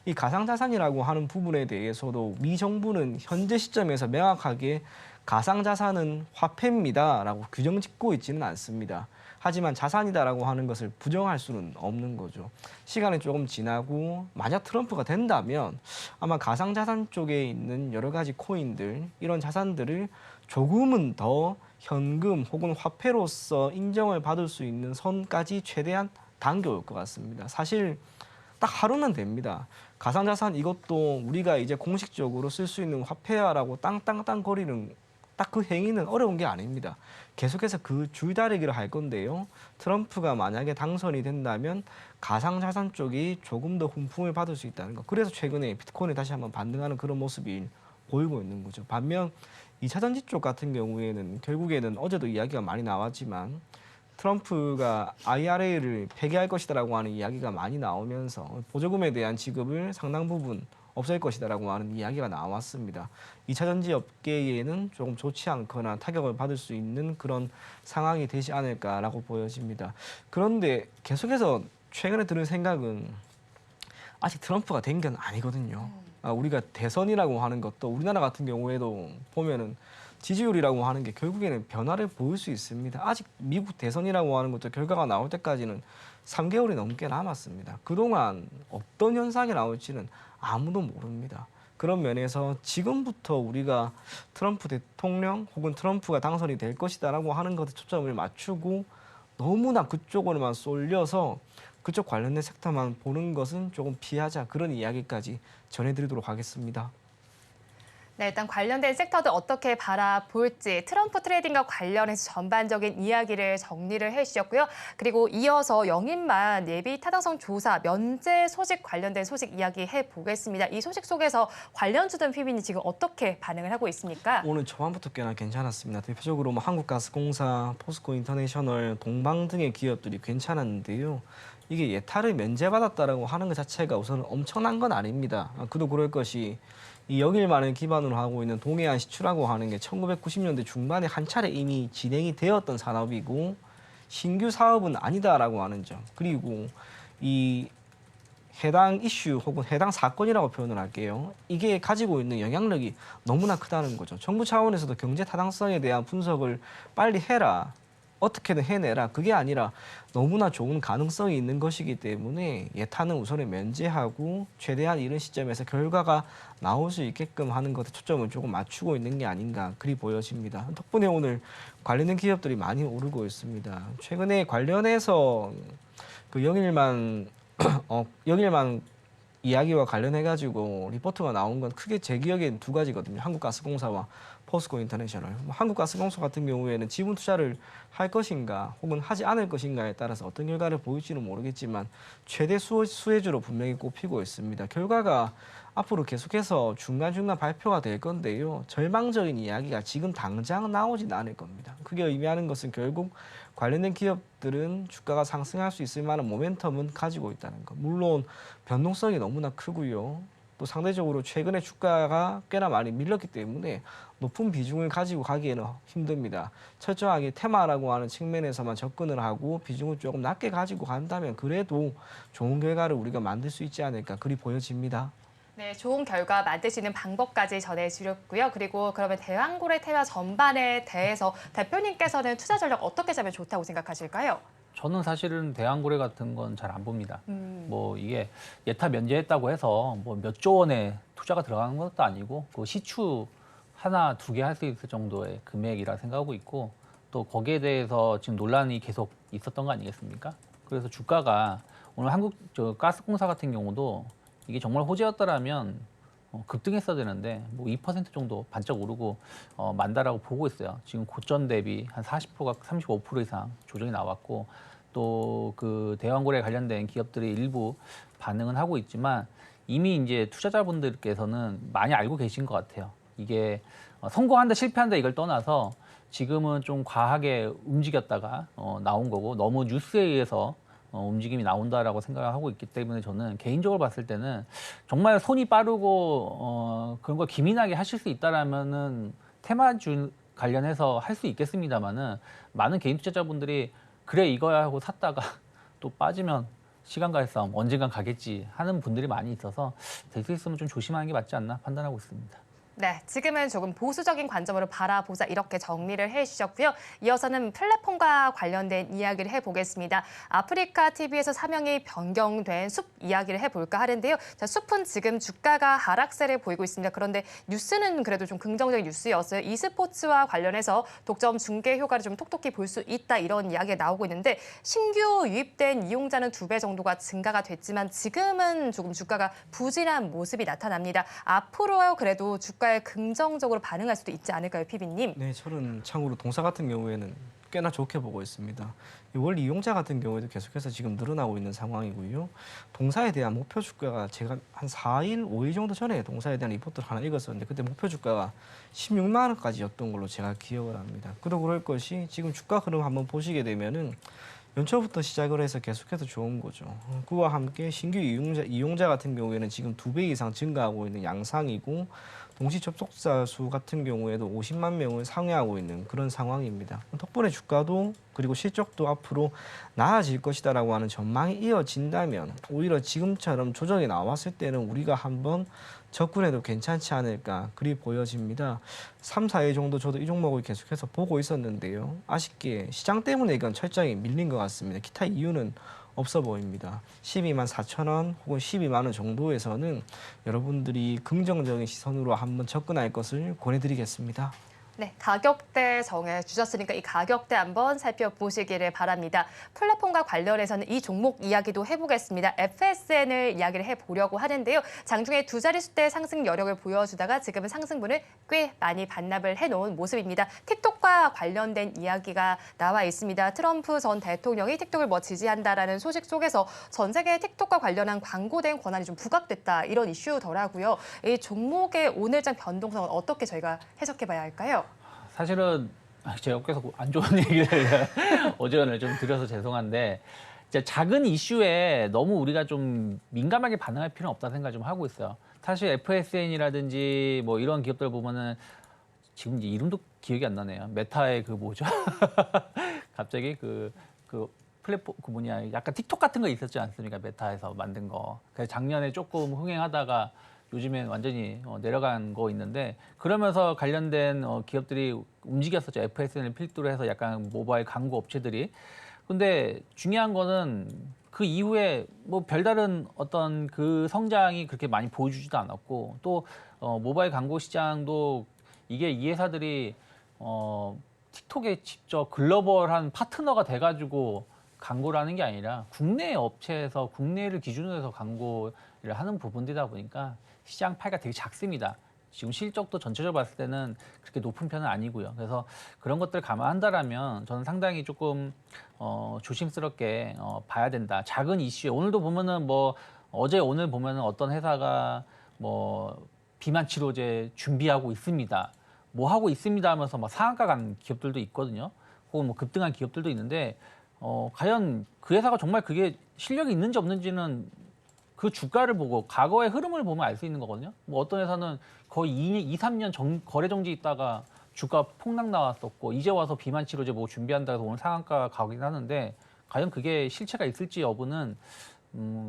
이 가상자산이라고 하는 부분에 대해서도 미 정부는 현재 시점에서 명확하게 가상자산은 화폐입니다라고 규정 짓고 있지는 않습니다. 하지만 자산이다라고 하는 것을 부정할 수는 없는 거죠. 시간이 조금 지나고 만약 트럼프가 된다면 아마 가상자산 쪽에 있는 여러 가지 코인들 이런 자산들을 조금은 더 현금 혹은 화폐로서 인정을 받을 수 있는 선까지 최대한 당겨올 것 같습니다. 사실 딱 하루면 됩니다. 가상자산 이것도 우리가 이제 공식적으로 쓸 수 있는 화폐야라고 땅땅땅 거리는 딱 그 행위는 어려운 게 아닙니다. 계속해서 그 줄다리기를 할 건데요. 트럼프가 만약에 당선이 된다면 가상자산 쪽이 조금 더 훈풍을 받을 수 있다는 것. 그래서 최근에 비트코인이 다시 한번 반등하는 그런 모습이 보이고 있는 거죠. 반면 2차 전지 쪽 같은 경우에는 결국에는 어제도 이야기가 많이 나왔지만 트럼프가 IRA를 폐기할 것이다라고 하는 이야기가 많이 나오면서 보조금에 대한 지급을 상당 부분 없앨 것이다라고 하는 이야기가 나왔습니다. 2차 전지 업계에는 조금 좋지 않거나 타격을 받을 수 있는 그런 상황이 되지 않을까라고 보여집니다. 그런데 계속해서 최근에 드는 생각은 아직 트럼프가 된 건 아니거든요. 우리가 대선이라고 하는 것도 우리나라 같은 경우에도 보면은 지지율이라고 하는 게 결국에는 변화를 보일 수 있습니다. 아직 미국 대선이라고 하는 것도 결과가 나올 때까지는 3개월이 넘게 남았습니다. 그동안 어떤 현상이 나올지는 아무도 모릅니다. 그런 면에서 지금부터 우리가 트럼프 대통령 혹은 트럼프가 당선이 될 것이다라고 하는 것에 초점을 맞추고 너무나 그쪽으로만 쏠려서 그쪽 관련된 섹터만 보는 것은 조금 피하자, 그런 이야기까지 전해드리도록 하겠습니다. 네, 일단 관련된 섹터들 어떻게 바라볼지 트럼프 트레이딩과 관련해서 전반적인 이야기를 정리를 해주셨고요. 그리고 이어서 영인만 예비 타당성 조사 면제 소식 관련된 소식 이야기해 보겠습니다. 이 소식 속에서 관련주든 피비님 지금 어떻게 반응을 하고 있습니까? 오늘 초반부터 꽤나 괜찮았습니다. 대표적으로 한국가스공사, 포스코 인터내셔널, 동방 등의 기업들이 괜찮았는데요. 이게 예타를 면제받았다라고 하는 것 자체가 우선 엄청난 건 아닙니다. 그도 그럴 것이 이 영일만을 기반으로 하고 있는 동해안 시추라고 하는 게 1990년대 중반에 한 차례 이미 진행이 되었던 산업이고 신규 사업은 아니다라고 하는 점, 그리고 이 해당 이슈 혹은 해당 사건이라고 표현을 할게요. 이게 가지고 있는 영향력이 너무나 크다는 거죠. 정부 차원에서도 경제 타당성에 대한 분석을 빨리 해라, 어떻게든 해내라, 그게 아니라 너무나 좋은 가능성이 있는 것이기 때문에 예타는 우선에 면제하고 최대한 이런 시점에서 결과가 나올 수 있게끔 하는 것에 초점을 조금 맞추고 있는 게 아닌가 그리 보여집니다. 덕분에 오늘 관련된 기업들이 많이 오르고 있습니다. 최근에 관련해서 그 영일만 이야기와 관련해가지고 리포트가 나온 건 크게 제 기억엔 두 가지거든요. 한국가스공사와 포스코 인터내셔널. 한국가스공사 같은 경우에는 지분 투자를 할 것인가 혹은 하지 않을 것인가에 따라서 어떤 결과를 보일지는 모르겠지만 최대 수혜주로 분명히 꼽히고 있습니다. 결과가 앞으로 계속해서 중간중간 발표가 될 건데요. 절망적인 이야기가 지금 당장 나오진 않을 겁니다. 그게 의미하는 것은 결국 관련된 기업들은 주가가 상승할 수 있을 만한 모멘텀은 가지고 있다는 것. 물론 변동성이 너무나 크고요. 또 상대적으로 최근에 주가가 꽤나 많이 밀렸기 때문에 높은 비중을 가지고 가기에는 힘듭니다. 철저하게 테마라고 하는 측면에서만 접근을 하고 비중을 조금 낮게 가지고 간다면 그래도 좋은 결과를 우리가 만들 수 있지 않을까 그리 보여집니다. 네, 좋은 결과 만드시는 방법까지 전해주셨고요. 그리고 그러면 대왕고래 테마 전반에 대해서 대표님께서는 투자 전략 어떻게 짜면 좋다고 생각하실까요? 저는 사실은 대왕고래 같은 건 잘 안 봅니다. 뭐 이게 예타 면제했다고 해서 뭐 몇 조 원의 투자가 들어가는 것도 아니고 그 시추 하나, 두 개 할 수 있을 정도의 금액이라 생각하고 있고 또 거기에 대해서 지금 논란이 계속 있었던 거 아니겠습니까? 그래서 주가가 오늘 가스공사 같은 경우도 이게 정말 호재였더라면 급등했어야 되는데 뭐 2% 정도 반짝 오르고 만다라고 보고 있어요. 지금 고점 대비 한 40%가 35% 이상 조정이 나왔고 또 그 대왕고래 관련된 기업들이 일부 반응은 하고 있지만 이미 이제 투자자분들께서는 많이 알고 계신 것 같아요. 이게 성공한다 실패한다 이걸 떠나서 지금은 좀 과하게 움직였다가 나온 거고 너무 뉴스에 의해서 움직임이 나온다라고 생각을 하고 있기 때문에 저는 개인적으로 봤을 때는 정말 손이 빠르고 그런 걸 기민하게 하실 수 있다라면은 테마주 관련해서 할 수 있겠습니다만은 많은 개인 투자자분들이 그래 이거야 하고 샀다가 또 빠지면 시간과의 싸움 언젠간 가겠지 하는 분들이 많이 있어서 될 수 있으면 좀 조심하는 게 맞지 않나 판단하고 있습니다. 네, 지금은 조금 보수적인 관점으로 바라보자 이렇게 정리를 해주셨고요. 이어서는 플랫폼과 관련된 이야기를 해보겠습니다. 아프리카 TV에서 사명이 변경된 숲 이야기를 해볼까 하는데요. 자, 숲은 지금 주가가 하락세를 보이고 있습니다. 그런데 뉴스는 그래도 좀 긍정적인 뉴스였어요. e스포츠와 관련해서 독점 중계 효과를 좀 톡톡히 볼 수 있다 이런 이야기가 나오고 있는데 신규 유입된 이용자는 2배 정도가 증가가 됐지만 지금은 조금 주가가 부진한 모습이 나타납니다. 앞으로 그래도 주가에 긍정적으로 반응할 수도 있지 않을까요, 피비님? 네, 저는 참고로 동사 같은 경우에는 꽤나 좋게 보고 있습니다. 월 이용자 같은 경우에도 계속해서 지금 늘어나고 있는 상황이고요. 동사에 대한 목표 주가가 제가 한 4일, 5일 정도 전에 동사에 대한 리포트를 하나 읽었었는데 그때 목표 주가가 16만 원까지였던 걸로 제가 기억을 합니다. 그도 그럴 것이 지금 주가 흐름 한번 보시게 되면은 연초부터 시작을 해서 계속해서 좋은 거죠. 그와 함께 신규 이용자 같은 경우에는 지금 2배 이상 증가하고 있는 양상이고 동시 접속자 수 같은 경우에도 50만 명을 상회하고 있는 그런 상황입니다. 덕분에 주가도 그리고 실적도 앞으로 나아질 것이다라고 하는 전망이 이어진다면 오히려 지금처럼 조정이 나왔을 때는 우리가 한번 접근해도 괜찮지 않을까 그리 보여집니다. 3, 4일 정도 저도 이 종목을 계속해서 보고 있었는데요. 아쉽게 시장 때문에 이건 철저히 밀린 것 같습니다. 기타 이유는 없어 보입니다. 12만 4천 원 혹은 12만 원 정도에서는 여러분들이 긍정적인 시선으로 한번 접근할 것을 권해드리겠습니다. 네, 가격대 정해주셨으니까 이 가격대 한번 살펴보시기를 바랍니다. 플랫폼과 관련해서는 이 종목 이야기도 해보겠습니다. FSN을 이야기를 해보려고 하는데요. 장중에 두 자릿수대 상승 여력을 보여주다가 지금은 상승분을 꽤 많이 반납을 해놓은 모습입니다. 틱톡과 관련된 이야기가 나와 있습니다. 트럼프 전 대통령이 틱톡을 지지한다라는 소식 속에서 전 세계 틱톡과 관련한 광고된 권한이 좀 부각됐다 이런 이슈더라고요. 이 종목의 오늘장 변동성은 어떻게 저희가 해석해봐야 할까요? 사실은 제가 계속 안 좋은 얘기를 어제는 좀 드려서 죄송한데 이제 작은 이슈에 너무 우리가 좀 민감하게 반응할 필요는 없다 생각 좀 하고 있어요. 사실 FSN이라든지 뭐 이런 기업들 보면은 지금 이제 이름도 기억이 안 나네요. 메타의 그 뭐죠? 갑자기 그 플랫폼 그 뭐냐 약간 틱톡 같은 거 있었지 않습니까? 메타에서 만든 거. 그래서 작년에 조금 흥행하다가 요즘엔 완전히 내려간 거 있는데 그러면서 관련된 기업들이 움직였었죠. FSN을 필두로 해서 약간 모바일 광고 업체들이. 근데 중요한 거는 그 이후에 뭐 별다른 어떤 그 성장이 그렇게 많이 보여주지도 않았고 또 모바일 광고 시장도 이게 이 회사들이 틱톡에 직접 글로벌한 파트너가 돼가지고 광고를 하는 게 아니라 국내 업체에서 국내를 기준으로 해서 광고를 하는 부분들이다 보니까 시장 파이가 되게 작습니다. 지금 실적도 전체적으로 봤을 때는 그렇게 높은 편은 아니고요. 그래서 그런 것들을 감안한다라면 저는 상당히 조금 조심스럽게 봐야 된다. 작은 이슈에 오늘도 보면은 뭐 어제 오늘 보면은 어떤 회사가 뭐 비만 치료제 준비하고 있습니다. 뭐 하고 있습니다 하면서 막 상한가 간 기업들도 있거든요. 혹은 뭐 급등한 기업들도 있는데 과연 그 회사가 정말 그게 실력이 있는지 없는지는 그 주가를 보고 과거의 흐름을 보면 알 수 있는 거거든요. 뭐 어떤 회사는 거의 2, 3년 거래 정지 있다가 주가 폭락 나왔었고 이제 와서 비만 치료제 뭐 준비한다 해서 오늘 상한가 가긴 하는데 과연 그게 실체가 있을지 여부는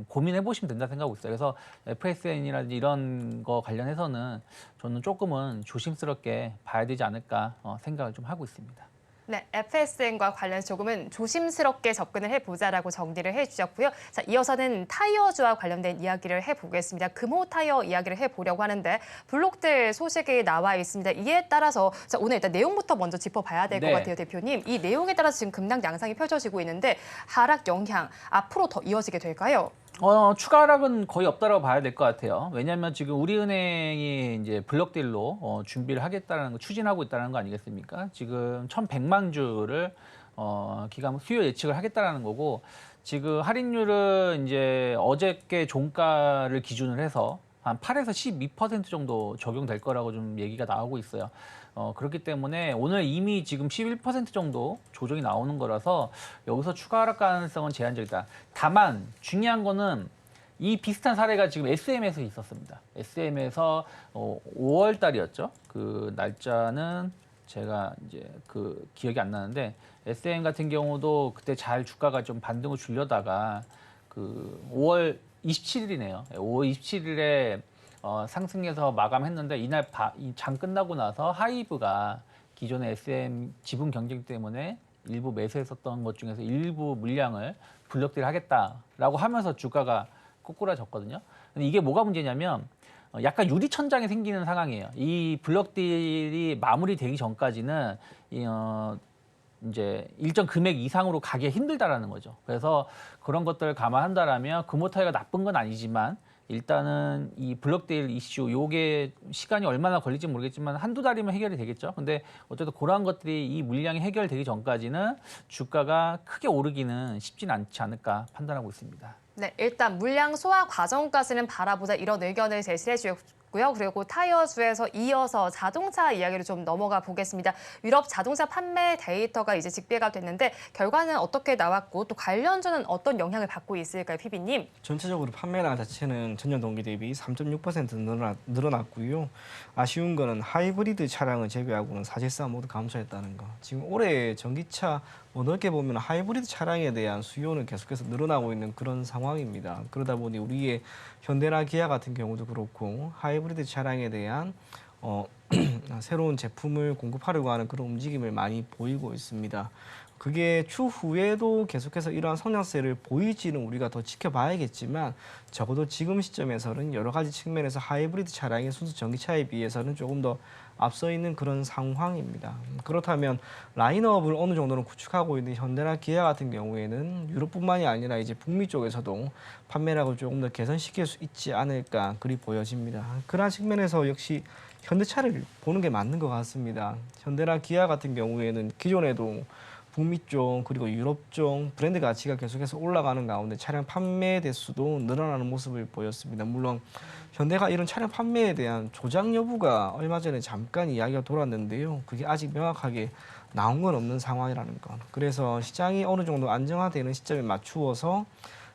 고민해 보시면 된다 생각하고 있어요. 그래서 FSN이라든지 이런 거 관련해서는 저는 조금은 조심스럽게 봐야 되지 않을까 생각을 좀 하고 있습니다. 네, FSN과 관련해서 조금은 조심스럽게 접근을 해보자라고 정리를 해주셨고요. 자, 이어서는 타이어주와 관련된 이야기를 해보겠습니다. 금호 타이어 이야기를 해보려고 하는데 블록들 소식이 나와 있습니다. 이에 따라서 자, 오늘 일단 내용부터 먼저 짚어봐야 될 것 네. 같아요, 대표님. 이 내용에 따라서 지금 급락 양상이 펼쳐지고 있는데 하락 영향 앞으로 더 이어지게 될까요? 추가 하락은 거의 없다라고 봐야 될 것 같아요. 왜냐하면 지금 우리은행이 이제 블록딜로 준비를 하겠다는 거 추진하고 있다는 거 아니겠습니까? 지금 1,100만 주를 기간 수요 예측을 하겠다라는 거고 지금 할인율은 이제 어저께 종가를 기준으로 해서 한 8에서 12% 정도 적용될 거라고 좀 얘기가 나오고 있어요. 그렇기 때문에 오늘 이미 지금 11% 정도 조정이 나오는 거라서 여기서 추가 하락 가능성은 제한적이다. 다만 중요한 거는 이 비슷한 사례가 지금 SM에서 있었습니다. SM에서 5월 달이었죠. 그 날짜는 제가 이제 그 기억이 안 나는데 SM 같은 경우도 그때 잘 주가가 좀 반등을 주려다가 그 5월 27일이네요. 5월 27일에 상승해서 마감했는데 이날 장 끝나고 나서 하이브가 기존의 SM 지분 경쟁 때문에 일부 매수했었던 것 중에서 일부 물량을 블록딜 하겠다라고 하면서 주가가 꼬꾸라졌거든요. 근데 이게 뭐가 문제냐면 약간 유리천장이 생기는 상황이에요. 이 블록딜이 마무리되기 전까지는 이제 일정 금액 이상으로 가기 힘들다라는 거죠. 그래서 그런 것들을 감안한다라면 금호 타이어가 나쁜 건 아니지만 일단은 이 블록데일 이슈 요게 시간이 얼마나 걸릴지 모르겠지만 한두 달이면 해결이 되겠죠. 근데 어쨌든 그러한 것들이 이 물량이 해결되기 전까지는 주가가 크게 오르기는 쉽지는 않지 않을까 판단하고 있습니다. 네, 일단 물량 소화 과정까지는 바라보자 이런 의견을 제시해 주셨고요. 그리고 타이어주에서 이어서 자동차 이야기로 좀 넘어가 보겠습니다. 유럽 자동차 판매 데이터가 이제 집계가 됐는데 결과는 어떻게 나왔고 또 관련주는 어떤 영향을 받고 있을까요, PB님? 전체적으로 판매량 자체는 전년 동기 대비 3.6% 늘어났고요. 아쉬운 거는 하이브리드 차량을 제외하고는 사실상 모두 감소했다는 거. 지금 올해 전기차 넓게 보면 하이브리드 차량에 대한 수요는 계속해서 늘어나고 있는 그런 상황입니다. 그러다 보니 우리의 현대나 기아 같은 경우도 그렇고 하이브리드 차량에 대한 새로운 제품을 공급하려고 하는 그런 움직임을 많이 보이고 있습니다. 그게 추후에도 계속해서 이러한 성장세를 보일지는 우리가 더 지켜봐야겠지만 적어도 지금 시점에서는 여러 가지 측면에서 하이브리드 차량의 순수 전기차에 비해서는 조금 더 앞서 있는 그런 상황입니다. 그렇다면 라인업을 어느 정도는 구축하고 있는 현대나 기아 같은 경우에는 유럽뿐만이 아니라 이제 북미 쪽에서도 판매량을 조금 더 개선시킬 수 있지 않을까 그리 보여집니다. 그러한 측면에서 역시 현대차를 보는 게 맞는 것 같습니다. 현대나 기아 같은 경우에는 기존에도 북미 쪽 그리고 유럽 쪽 브랜드 가치가 계속해서 올라가는 가운데 차량 판매 대수도 늘어나는 모습을 보였습니다. 물론 현대가 이런 차량 판매에 대한 조작 여부가 얼마 전에 잠깐 이야기가 돌았는데요. 그게 아직 명확하게 나온 건 없는 상황이라는 것. 그래서 시장이 어느 정도 안정화되는 시점에 맞추어서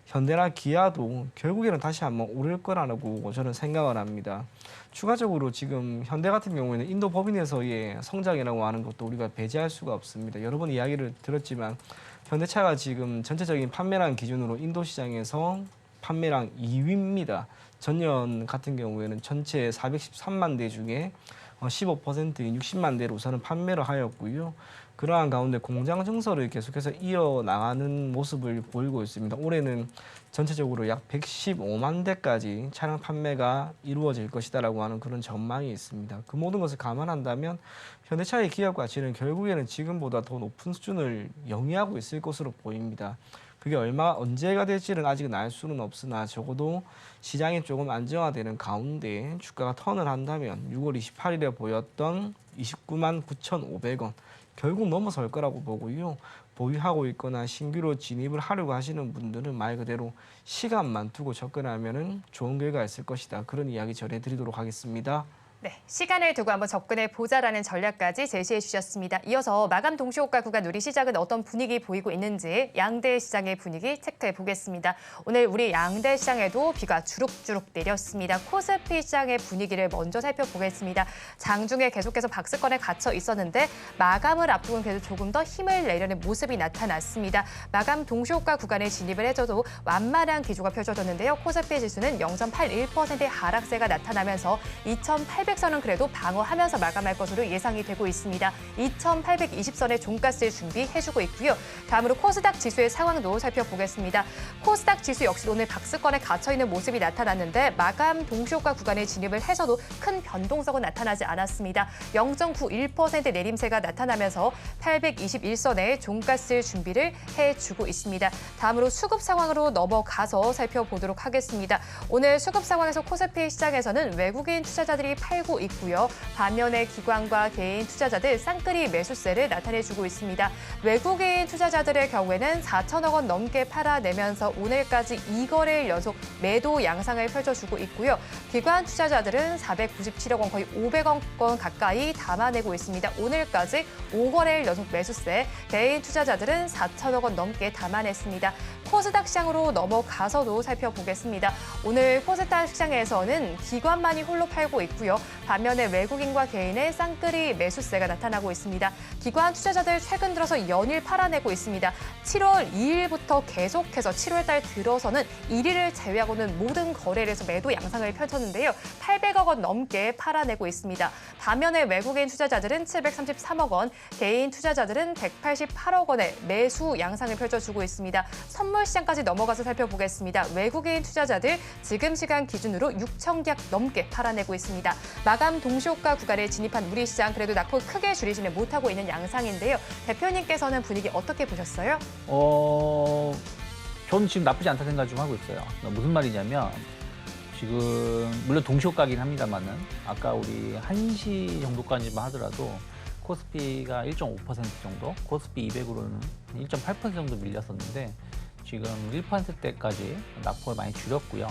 현대나 기아도 결국에는 다시 한번 오를 거라고 저는 생각을 합니다. 추가적으로 지금 현대 같은 경우에는 인도 법인에서의 성장이라고 하는 것도 우리가 배제할 수가 없습니다. 여러 번 이야기를 들었지만 현대차가 지금 전체적인 판매량 기준으로 인도 시장에서 판매량 2위입니다. 전년 같은 경우에는 전체 413만 대 중에 15%인 60만 대로 우선은 판매를 하였고요. 그러한 가운데 공장 증설을 계속해서 이어나가는 모습을 보이고 있습니다. 올해는 전체적으로 약 115만 대까지 차량 판매가 이루어질 것이다라고 하는 그런 전망이 있습니다. 그 모든 것을 감안한다면 현대차의 기업 가치는 결국에는 지금보다 더 높은 수준을 영위하고 있을 것으로 보입니다. 그게 언제가 될지는 아직은 알 수는 없으나 적어도 시장이 조금 안정화되는 가운데 주가가 턴을 한다면 6월 28일에 보였던 29만 9,500원 결국 넘어설 거라고 보고요. 보유하고 있거나 신규로 진입을 하려고 하시는 분들은 말 그대로 시간만 두고 접근하면 좋은 결과가 있을 것이다. 그런 이야기 전해드리도록 하겠습니다. 네, 시간을 두고 한번 접근해 보자라는 전략까지 제시해 주셨습니다. 이어서 마감 동시호가 구간 우리 시장은 어떤 분위기 보이고 있는지 양대 시장의 분위기 체크해 보겠습니다. 오늘 우리 양대 시장에도 비가 주룩주룩 내렸습니다. 코스피 시장의 분위기를 먼저 살펴보겠습니다. 장중에 계속해서 박스권에 갇혀 있었는데 마감을 앞두고는 그래도 조금 더 힘을 내려는 모습이 나타났습니다. 마감 동시호가 구간에 진입을 해줘도 완만한 기조가 펼쳐졌는데요. 코스피 지수는 0.81%의 하락세가 나타나면서 2,800선은 그래도 방어하면서 마감할 것으로 예상이 되고 있습니다. 2,820선의 종가세 준비해주고 있고요. 다음으로 코스닥 지수의 상황도 살펴보겠습니다. 코스닥 지수 역시 오늘 박스권에 갇혀있는 모습이 나타났는데 마감 동시호가 구간에 진입을 해서도 큰 변동성은 나타나지 않았습니다. 0.91% 내림세가 나타나면서 821선의 종가세 준비를 해주고 있습니다. 다음으로 수급 상황으로 넘어가서 살펴보도록 하겠습니다. 오늘 수급 상황에서 코스피 시장에서는 외국인 투자자들이 팔고 있고요. 반면에 기관과 개인 투자자들 쌍끌이 매수세를 나타내주고 있습니다. 외국인 투자자들의 경우에는 4천억 원 넘게 팔아내면서 오늘까지 2거래일 연속 매도 양상을 펼쳐주고 있고요. 기관 투자자들은 497억 원, 거의 500억 원 가까이 담아내고 있습니다. 오늘까지 5거래일 연속 매수세, 개인 투자자들은 4천억 원 넘게 담아냈습니다. 코스닥 시장으로 넘어가서도 살펴보겠습니다. 오늘 코스닥 시장에서는 기관만이 홀로 팔고 있고요. 반면에 외국인과 개인의 쌍끌이 매수세가 나타나고 있습니다. 기관 투자자들 최근 들어서 연일 팔아내고 있습니다. 7월 2일부터 계속해서 7월 달 들어서는 1일을 제외하고는 모든 거래일에서 매도 양상을 펼쳤는데요. 800억 원 넘게 팔아내고 있습니다. 반면에 외국인 투자자들은 733억 원, 개인 투자자들은 188억 원의 매수 양상을 펼쳐주고 있습니다. 선물 시장까지 넘어가서 살펴보겠습니다. 외국인 투자자들 지금 시간 기준으로 6천 계약 넘게 팔아내고 있습니다. 마감 동시호가 구간에 진입한 우리 시장 그래도 낙폭 크게 줄이지는 못하고 있는 양상인데요. 대표님께서는 분위기 어떻게 보셨어요? 저는 지금 나쁘지 않다 생각 좀 하고 있어요. 무슨 말이냐면 지금 물론 동시효과긴 합니다만은 아까 우리 1시 정도까지만 하더라도 코스피가 1.5% 정도, 코스피 200으로는 1.8% 정도 밀렸었는데 지금 1%대까지 낙폭을 많이 줄였고요.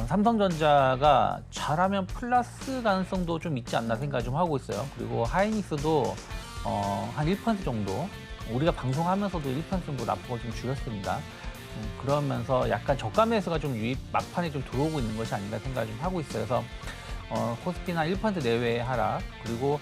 삼성전자가 잘하면 플러스 가능성도 좀 있지 않나 생각 좀 하고 있어요. 그리고 하이닉스도 한 1% 정도, 우리가 방송하면서도 1% 정도 낙폭을 좀 줄였습니다. 그러면서 약간 저가 매수가 좀 유입 막판에 좀 들어오고 있는 것이 아닌가 생각을 좀 하고 있어요. 그래서 코스피나 1% 내외의 하락, 그리고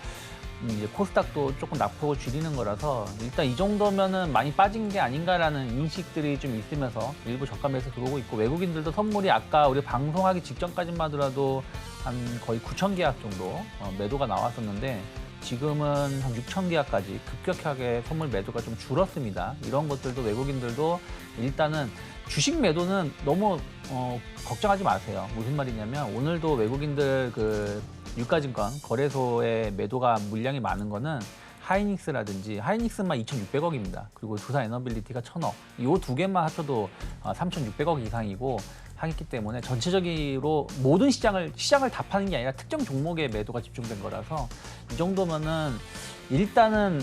이제 코스닥도 조금 낙폭을 줄이는 거라서 일단 이 정도면은 많이 빠진 게 아닌가라는 인식들이 좀 있으면서 일부 저가 매수 들어오고 있고, 외국인들도 선물이 아까 우리 방송하기 직전까지만 하더라도 한 거의 9천 계약 정도 매도가 나왔었는데 지금은 한 6천 계약까지 급격하게 선물 매도가 좀 줄었습니다. 이런 것들도 외국인들도 일단은 주식 매도는 너무 걱정하지 마세요. 무슨 말이냐면 오늘도 외국인들 그 유가증권 거래소에 매도가 물량이 많은 거는 하이닉스라든지, 하이닉스만 2,600억입니다. 그리고 두산에너빌리티가 1,000억. 이 두 개만 합쳐도 3,600억 이상이고 하기 때문에 전체적으로 모든 시장을 다 파는 게 아니라 특정 종목에 매도가 집중된 거라서 이 정도면은 일단은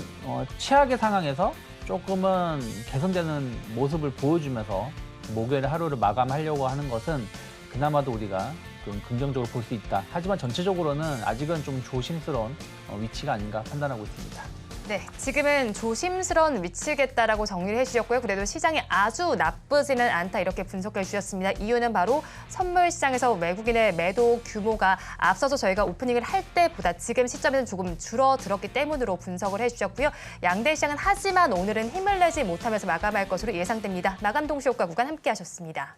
최악의 상황에서 조금은 개선되는 모습을 보여주면서 목요일 하루를 마감하려고 하는 것은 그나마도 우리가 좀 긍정적으로 볼 수 있다. 하지만 전체적으로는 아직은 좀 조심스러운 위치가 아닌가 판단하고 있습니다. 네, 지금은 조심스러운 위치겠다라고 정리를 해주셨고요. 그래도 시장이 아주 나쁘지는 않다 이렇게 분석해 주셨습니다. 이유는 바로 선물 시장에서 외국인의 매도 규모가 앞서서 저희가 오프닝을 할 때보다 지금 시점에는 조금 줄어들었기 때문으로 분석을 해주셨고요. 양대 시장은 하지만 오늘은 힘을 내지 못하면서 마감할 것으로 예상됩니다. 마감 동시효과 구간 함께하셨습니다.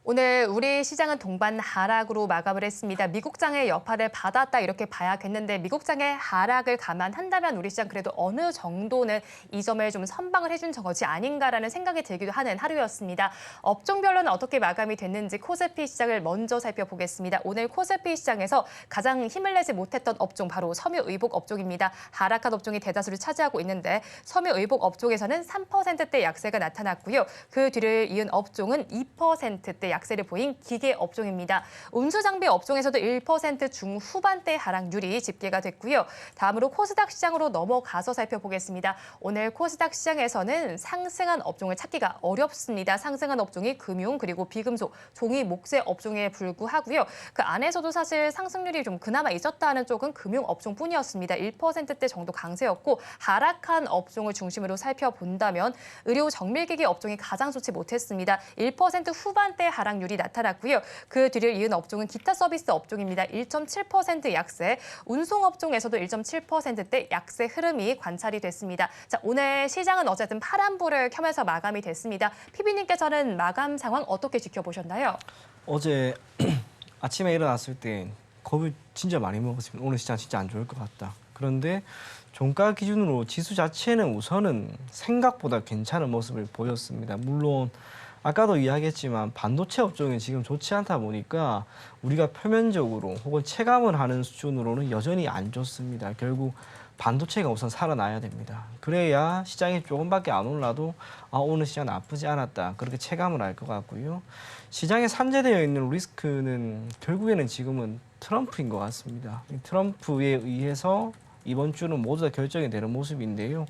오늘 우리 시장은 동반 하락으로 마감을 했습니다. 미국장의 여파를 받았다 이렇게 봐야겠는데 미국장의 하락을 감안한다면 우리 시장 그래도 어느 정도는 이 점을 좀 선방을 해준 것이 아닌가라는 생각이 들기도 하는 하루였습니다. 업종별로는 어떻게 마감이 됐는지 코스피 시장을 먼저 살펴보겠습니다. 오늘 코스피 시장에서 가장 힘을 내지 못했던 업종 바로 섬유의복 업종입니다. 하락한 업종이 대다수를 차지하고 있는데 섬유의복 업종에서는 3%대 약세가 나타났고요. 그 뒤를 이은 업종은 2%대 약세를 보인 기계 업종입니다. 운수장비 업종에서도 1% 중후반대 하락률이 집계가 됐고요. 다음으로 코스닥 시장으로 넘어가서 살펴보겠습니다. 오늘 코스닥 시장에서는 상승한 업종을 찾기가 어렵습니다. 상승한 업종이 금융 그리고 비금속, 종이, 목재 업종에 불구하고요. 그 안에서도 사실 상승률이 좀 그나마 있었다는 쪽은 금융 업종뿐이었습니다. 1%대 정도 강세였고 하락한 업종을 중심으로 살펴본다면 의료 정밀기기 업종이 가장 좋지 못했습니다. 1% 후반대 하락률이 나타났고요. 그 뒤를 이은 업종은 기타 서비스 업종입니다. 1.7% 약세, 운송 업종에서도 1.7%대 약세 흐름이 관찰이 됐습니다. 자, 오늘 시장은 어쨌든 파란불을 켜면서 마감이 됐습니다. PB님께서는 마감 상황 어떻게 지켜보셨나요? 어제 아침에 일어났을 때 겁을 진짜 많이 먹었습니다. 오늘 시장 진짜 안 좋을 것 같다. 그런데 종가 기준으로 지수 자체는 우선은 생각보다 괜찮은 모습을 보였습니다. 물론 아까도 이야기했지만 반도체 업종이 지금 좋지 않다 보니까 우리가 표면적으로 혹은 체감을 하는 수준으로는 여전히 안 좋습니다. 결국 반도체가 우선 살아나야 됩니다. 그래야 시장이 조금밖에 안 올라도 오늘 시장 나쁘지 않았다. 그렇게 체감을 할 것 같고요. 시장에 산재되어 있는 리스크는 결국에는 지금은 트럼프인 것 같습니다. 트럼프에 의해서 이번 주는 모두 다 결정이 되는 모습인데요.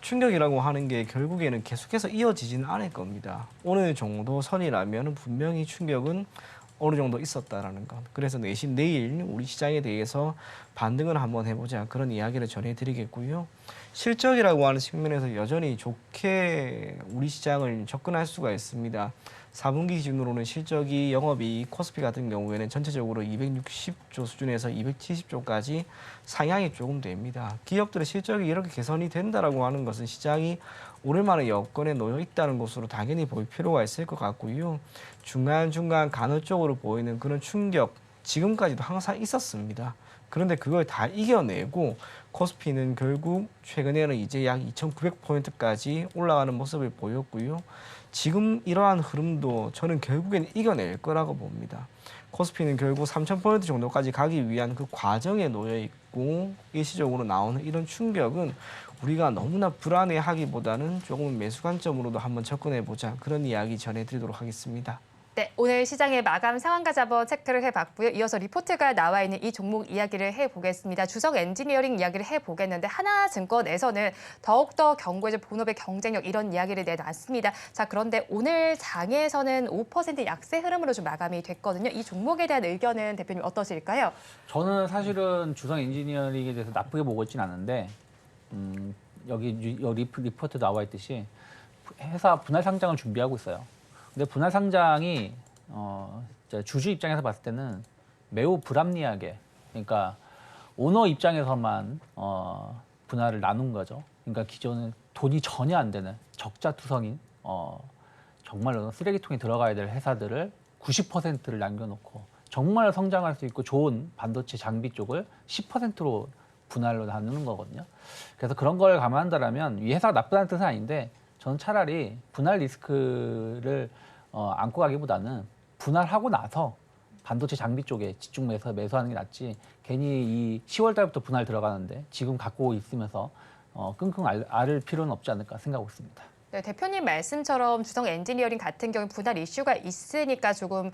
충격이라고 하는 게 결국에는 계속해서 이어지지는 않을 겁니다. 어느 정도 선이라면 분명히 충격은 어느 정도 있었다라는 것. 그래서 내일 우리 시장에 대해서 반등을 한번 해보자 그런 이야기를 전해드리겠고요. 실적이라고 하는 측면에서 여전히 좋게 우리 시장을 접근할 수가 있습니다. 4분기 기준으로는 실적이 영업이익 코스피 같은 경우에는 전체적으로 260조 수준에서 270조까지 상향이 조금 됩니다. 기업들의 실적이 이렇게 개선이 된다라고 하는 것은 시장이 오랜만에 여건에 놓여 있다는 것으로 당연히 볼 필요가 있을 것 같고요. 중간중간 간헐적으로 보이는 그런 충격 지금까지도 항상 있었습니다. 그런데 그걸 다 이겨내고 코스피는 결국 최근에는 이제 약 2,900포인트까지 올라가는 모습을 보였고요. 지금 이러한 흐름도 저는 결국엔 이겨낼 거라고 봅니다. 코스피는 결국 3,000포인트 정도까지 가기 위한 그 과정에 놓여 있고 일시적으로 나오는 이런 충격은 우리가 너무나 불안해하기보다는 조금 매수 관점으로도 한번 접근해보자 그런 이야기 전해드리도록 하겠습니다. 네, 오늘 시장의 마감 상황까지 한번 체크를 해봤고요. 이어서 리포트가 나와 있는 이 종목 이야기를 해보겠습니다. 주성 엔지니어링 이야기를 해보겠는데 하나증권에서는 더욱더 견고해진 본업의 경쟁력 이런 이야기를 내놨습니다. 자, 그런데 오늘 장에서는 5% 약세 흐름으로 좀 마감이 됐거든요. 이 종목에 대한 의견은 대표님 어떠실까요? 저는 사실은 주성 엔지니어링에 대해서 나쁘게 보고 있진 않은데 여기 리포트 나와 있듯이 회사 분할 상장을 준비하고 있어요. 근데 분할 상장이 주주 입장에서 봤을 때는 매우 불합리하게, 그러니까 오너 입장에서만 분할을 나눈 거죠. 그러니까 기존은 돈이 전혀 안 되는 적자투성인 정말로 쓰레기통에 들어가야 될 회사들을 90%를 남겨놓고 정말 성장할 수 있고 좋은 반도체 장비 쪽을 10%로 분할로 나누는 거거든요. 그래서 그런 걸 감안한다면 이 회사가 나쁘다는 뜻은 아닌데 저는 차라리 분할 리스크를 안고 가기보다는 분할하고 나서 반도체 장비 쪽에 집중해서 매수하는 게 낫지 괜히 이 10월 달부터 분할 들어가는데 지금 갖고 있으면서 끙끙 앓을 필요는 없지 않을까 생각하고 있습니다. 네, 대표님 말씀처럼 주성 엔지니어링 같은 경우 분할 이슈가 있으니까 조금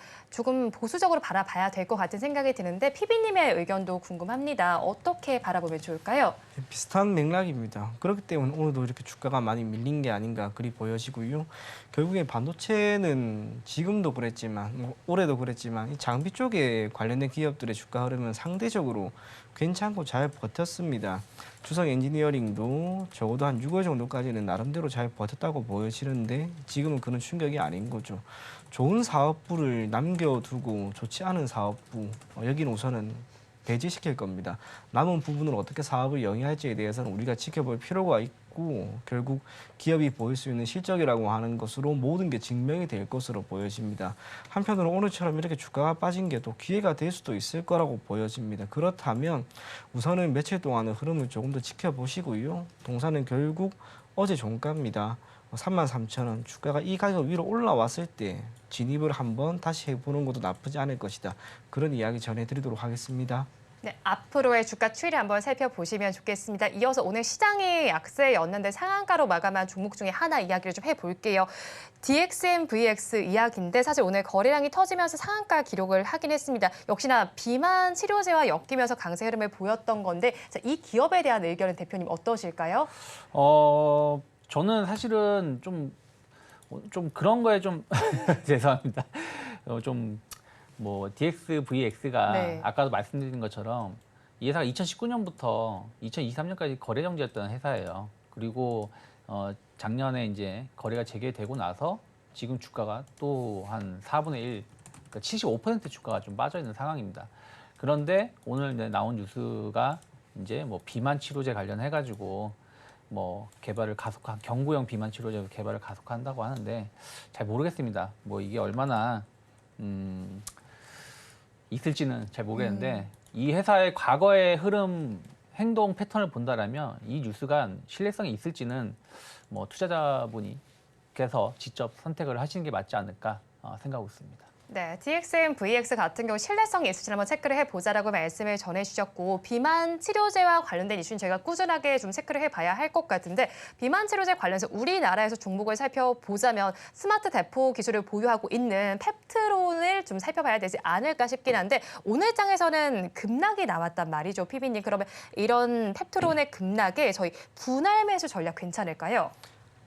보수적으로 바라봐야 될 것 같은 생각이 드는데 PB님의 의견도 궁금합니다. 어떻게 바라보면 좋을까요? 비슷한 맥락입니다. 그렇기 때문에 오늘도 이렇게 주가가 많이 밀린 게 아닌가 그리 보여지고요. 결국에 반도체는 지금도 그랬지만 올해도 그랬지만 이 장비 쪽에 관련된 기업들의 주가 흐름은 상대적으로 괜찮고 잘 버텼습니다. 주성 엔지니어링도 적어도 한 6월 정도까지는 나름대로 잘 버텼다고 보여지는데 지금은 그런 충격이 아닌 거죠. 좋은 사업부를 남겨두고 좋지 않은 사업부 여기는 우선은 배제시킬 겁니다. 남은 부분을 어떻게 사업을 영위할지에 대해서는 우리가 지켜볼 필요가 있고 결국 기업이 보일 수 있는 실적이라고 하는 것으로 모든 게 증명이 될 것으로 보여집니다. 한편으로 오늘처럼 이렇게 주가가 빠진 게 또 기회가 될 수도 있을 거라고 보여집니다. 그렇다면 우선은 며칠 동안의 흐름을 조금 더 지켜보시고요. 동사는 결국 어제 종가입니다. 33,000원 주가가 이 가격 위로 올라왔을 때 진입을 한번 다시 해보는 것도 나쁘지 않을 것이다. 그런 이야기 전해드리도록 하겠습니다. 네, 앞으로의 주가 추이를 한번 살펴보시면 좋겠습니다. 이어서 오늘 시장이 약세였는데 상한가로 마감한 종목 중에 하나 이야기를 좀 해볼게요. DXM VX 이야기인데 사실 오늘 거래량이 터지면서 상한가 기록을 하긴 했습니다. 역시나 비만 치료제와 엮이면서 강세 흐름을 보였던 건데 자, 이 기업에 대한 의견은 대표님 어떠실까요? 저는 사실은 좀 그런 거에 좀 죄송합니다. DXVX가 네. 아까도 말씀드린 것처럼 이 회사가 2019년부터 2023년까지 거래 정지였던 회사예요. 그리고 작년에 이제 거래가 재개되고 나서 지금 주가가 또 한 4분의 1, 그러니까 75% 주가가 좀 빠져 있는 상황입니다. 그런데 오늘 이제 나온 뉴스가 이제 비만 치료제 관련해가지고 개발을 가속한 경구용 비만 치료제 개발을 가속한다고 하는데 잘 모르겠습니다. 이게 얼마나 있을지는 잘 모르겠는데 이 회사의 과거의 흐름 행동 패턴을 본다라면 이 뉴스가 신뢰성이 있을지는 투자자분께서 직접 선택을 하시는 게 맞지 않을까 생각하고 있습니다. 네, DXM, VX 같은 경우 신뢰성이 있을지 한번 체크를 해보자라고 말씀을 전해주셨고 비만 치료제와 관련된 이슈는 저희가 꾸준하게 좀 체크를 해봐야 할 것 같은데 비만 치료제 관련해서 우리나라에서 종목을 살펴보자면 스마트 대포 기술을 보유하고 있는 펩트론을 좀 살펴봐야 되지 않을까 싶긴 한데 오늘 장에서는 급락이 나왔단 말이죠, PB님. 그러면 이런 펩트론의 급락에 저희 분할 매수 전략 괜찮을까요?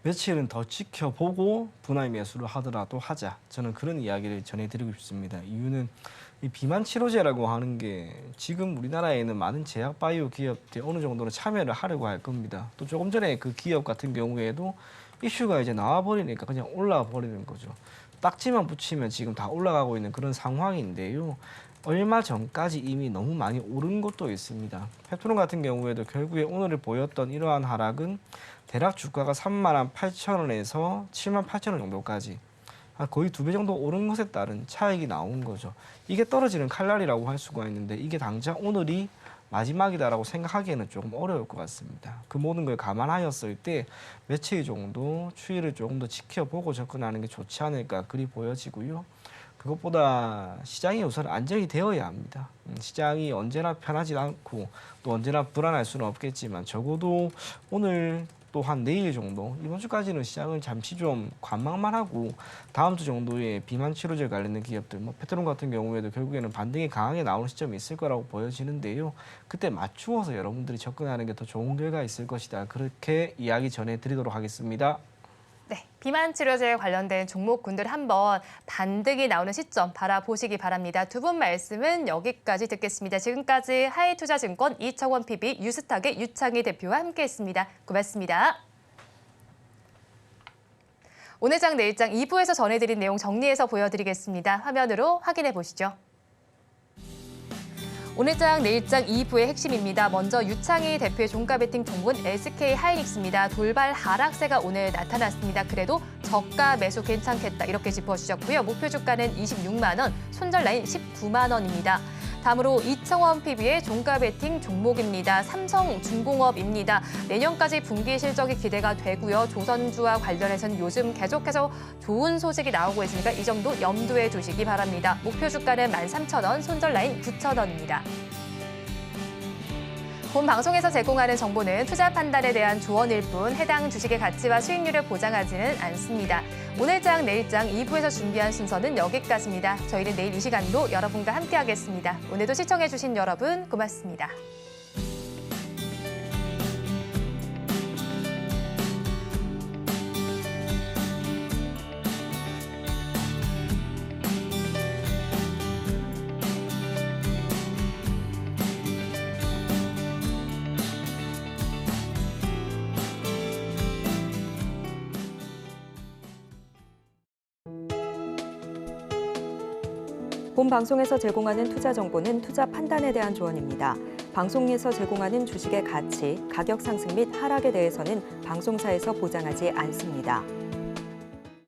며칠은 더 지켜보고 분할 매수를 하더라도 하자. 저는 그런 이야기를 전해드리고 싶습니다. 이유는 이 비만 치료제라고 하는 게 지금 우리나라에는 많은 제약 바이오 기업들이 어느 정도는 참여를 하려고 할 겁니다. 또 조금 전에 그 기업 같은 경우에도 이슈가 이제 나와버리니까 그냥 올라와 버리는 거죠. 딱지만 붙이면 지금 다 올라가고 있는 그런 상황인데요. 얼마 전까지 이미 너무 많이 오른 것도 있습니다. 펩트론 같은 경우에도 결국에 오늘 보였던 이러한 하락은 대략 주가가 38,000원에서 78,000원 정도까지 거의 2배 정도 오른 것에 따른 차익이 나온 거죠. 이게 떨어지는 칼날이라고 할 수가 있는데 이게 당장 오늘이 마지막이다라고 생각하기에는 조금 어려울 것 같습니다. 그 모든 걸 감안하였을 때 며칠 정도 추이를 조금 더 지켜보고 접근하는 게 좋지 않을까 그리 보여지고요. 그것보다 시장이 우선 안정이 되어야 합니다. 시장이 언제나 편하지 않고 또 언제나 불안할 수는 없겠지만 적어도 오늘 또 한 내일 정도 이번 주까지는 시장을 잠시 좀 관망만 하고 다음 주 정도에 비만 치료제 관련된 기업들 뭐 페트론 같은 경우에도 결국에는 반등이 강하게 나오는 시점이 있을 거라고 보여지는데요. 그때 맞추어서 여러분들이 접근하는 게 더 좋은 결과 있을 것이다. 그렇게 이야기 전해드리도록 하겠습니다. 네, 비만 치료제에 관련된 종목군들 한번 반등이 나오는 시점 바라보시기 바랍니다. 두 분 말씀은 여기까지 듣겠습니다. 지금까지 하이투자증권 이청원 PB, 유스탁의 유창희 대표와 함께했습니다. 고맙습니다. 오늘 장 내일 장 2부에서 전해드린 내용 정리해서 보여드리겠습니다. 화면으로 확인해 보시죠. 오늘 장 내일 장 2부의 핵심입니다. 먼저 유창희 대표의 종가 베팅 종목은 SK하이닉스입니다. 돌발 하락세가 오늘 나타났습니다. 그래도 저가 매수 괜찮겠다 이렇게 짚어주셨고요. 목표 주가는 26만 원, 손절 라인 19만 원입니다. 다음으로 이청원 PB의 종가 베팅 종목입니다. 삼성중공업입니다. 내년까지 분기 실적이 기대가 되고요. 조선주와 관련해서는 요즘 계속해서 좋은 소식이 나오고 있으니까 이 정도 염두에 두시기 바랍니다. 목표 주가는 13,000원, 손절 라인 9,000원입니다. 본 방송에서 제공하는 정보는 투자 판단에 대한 조언일 뿐 해당 주식의 가치와 수익률을 보장하지는 않습니다. 오늘 장, 내일 장 2부에서 준비한 순서는 여기까지입니다. 저희는 내일 이 시간도 여러분과 함께하겠습니다. 오늘도 시청해주신 여러분 고맙습니다. 본 방송에서 제공하는 투자 정보는 투자 판단에 대한 조언입니다. 방송에서 제공하는 주식의 가치, 가격 상승 및 하락에 대해서는 방송사에서 보장하지 않습니다.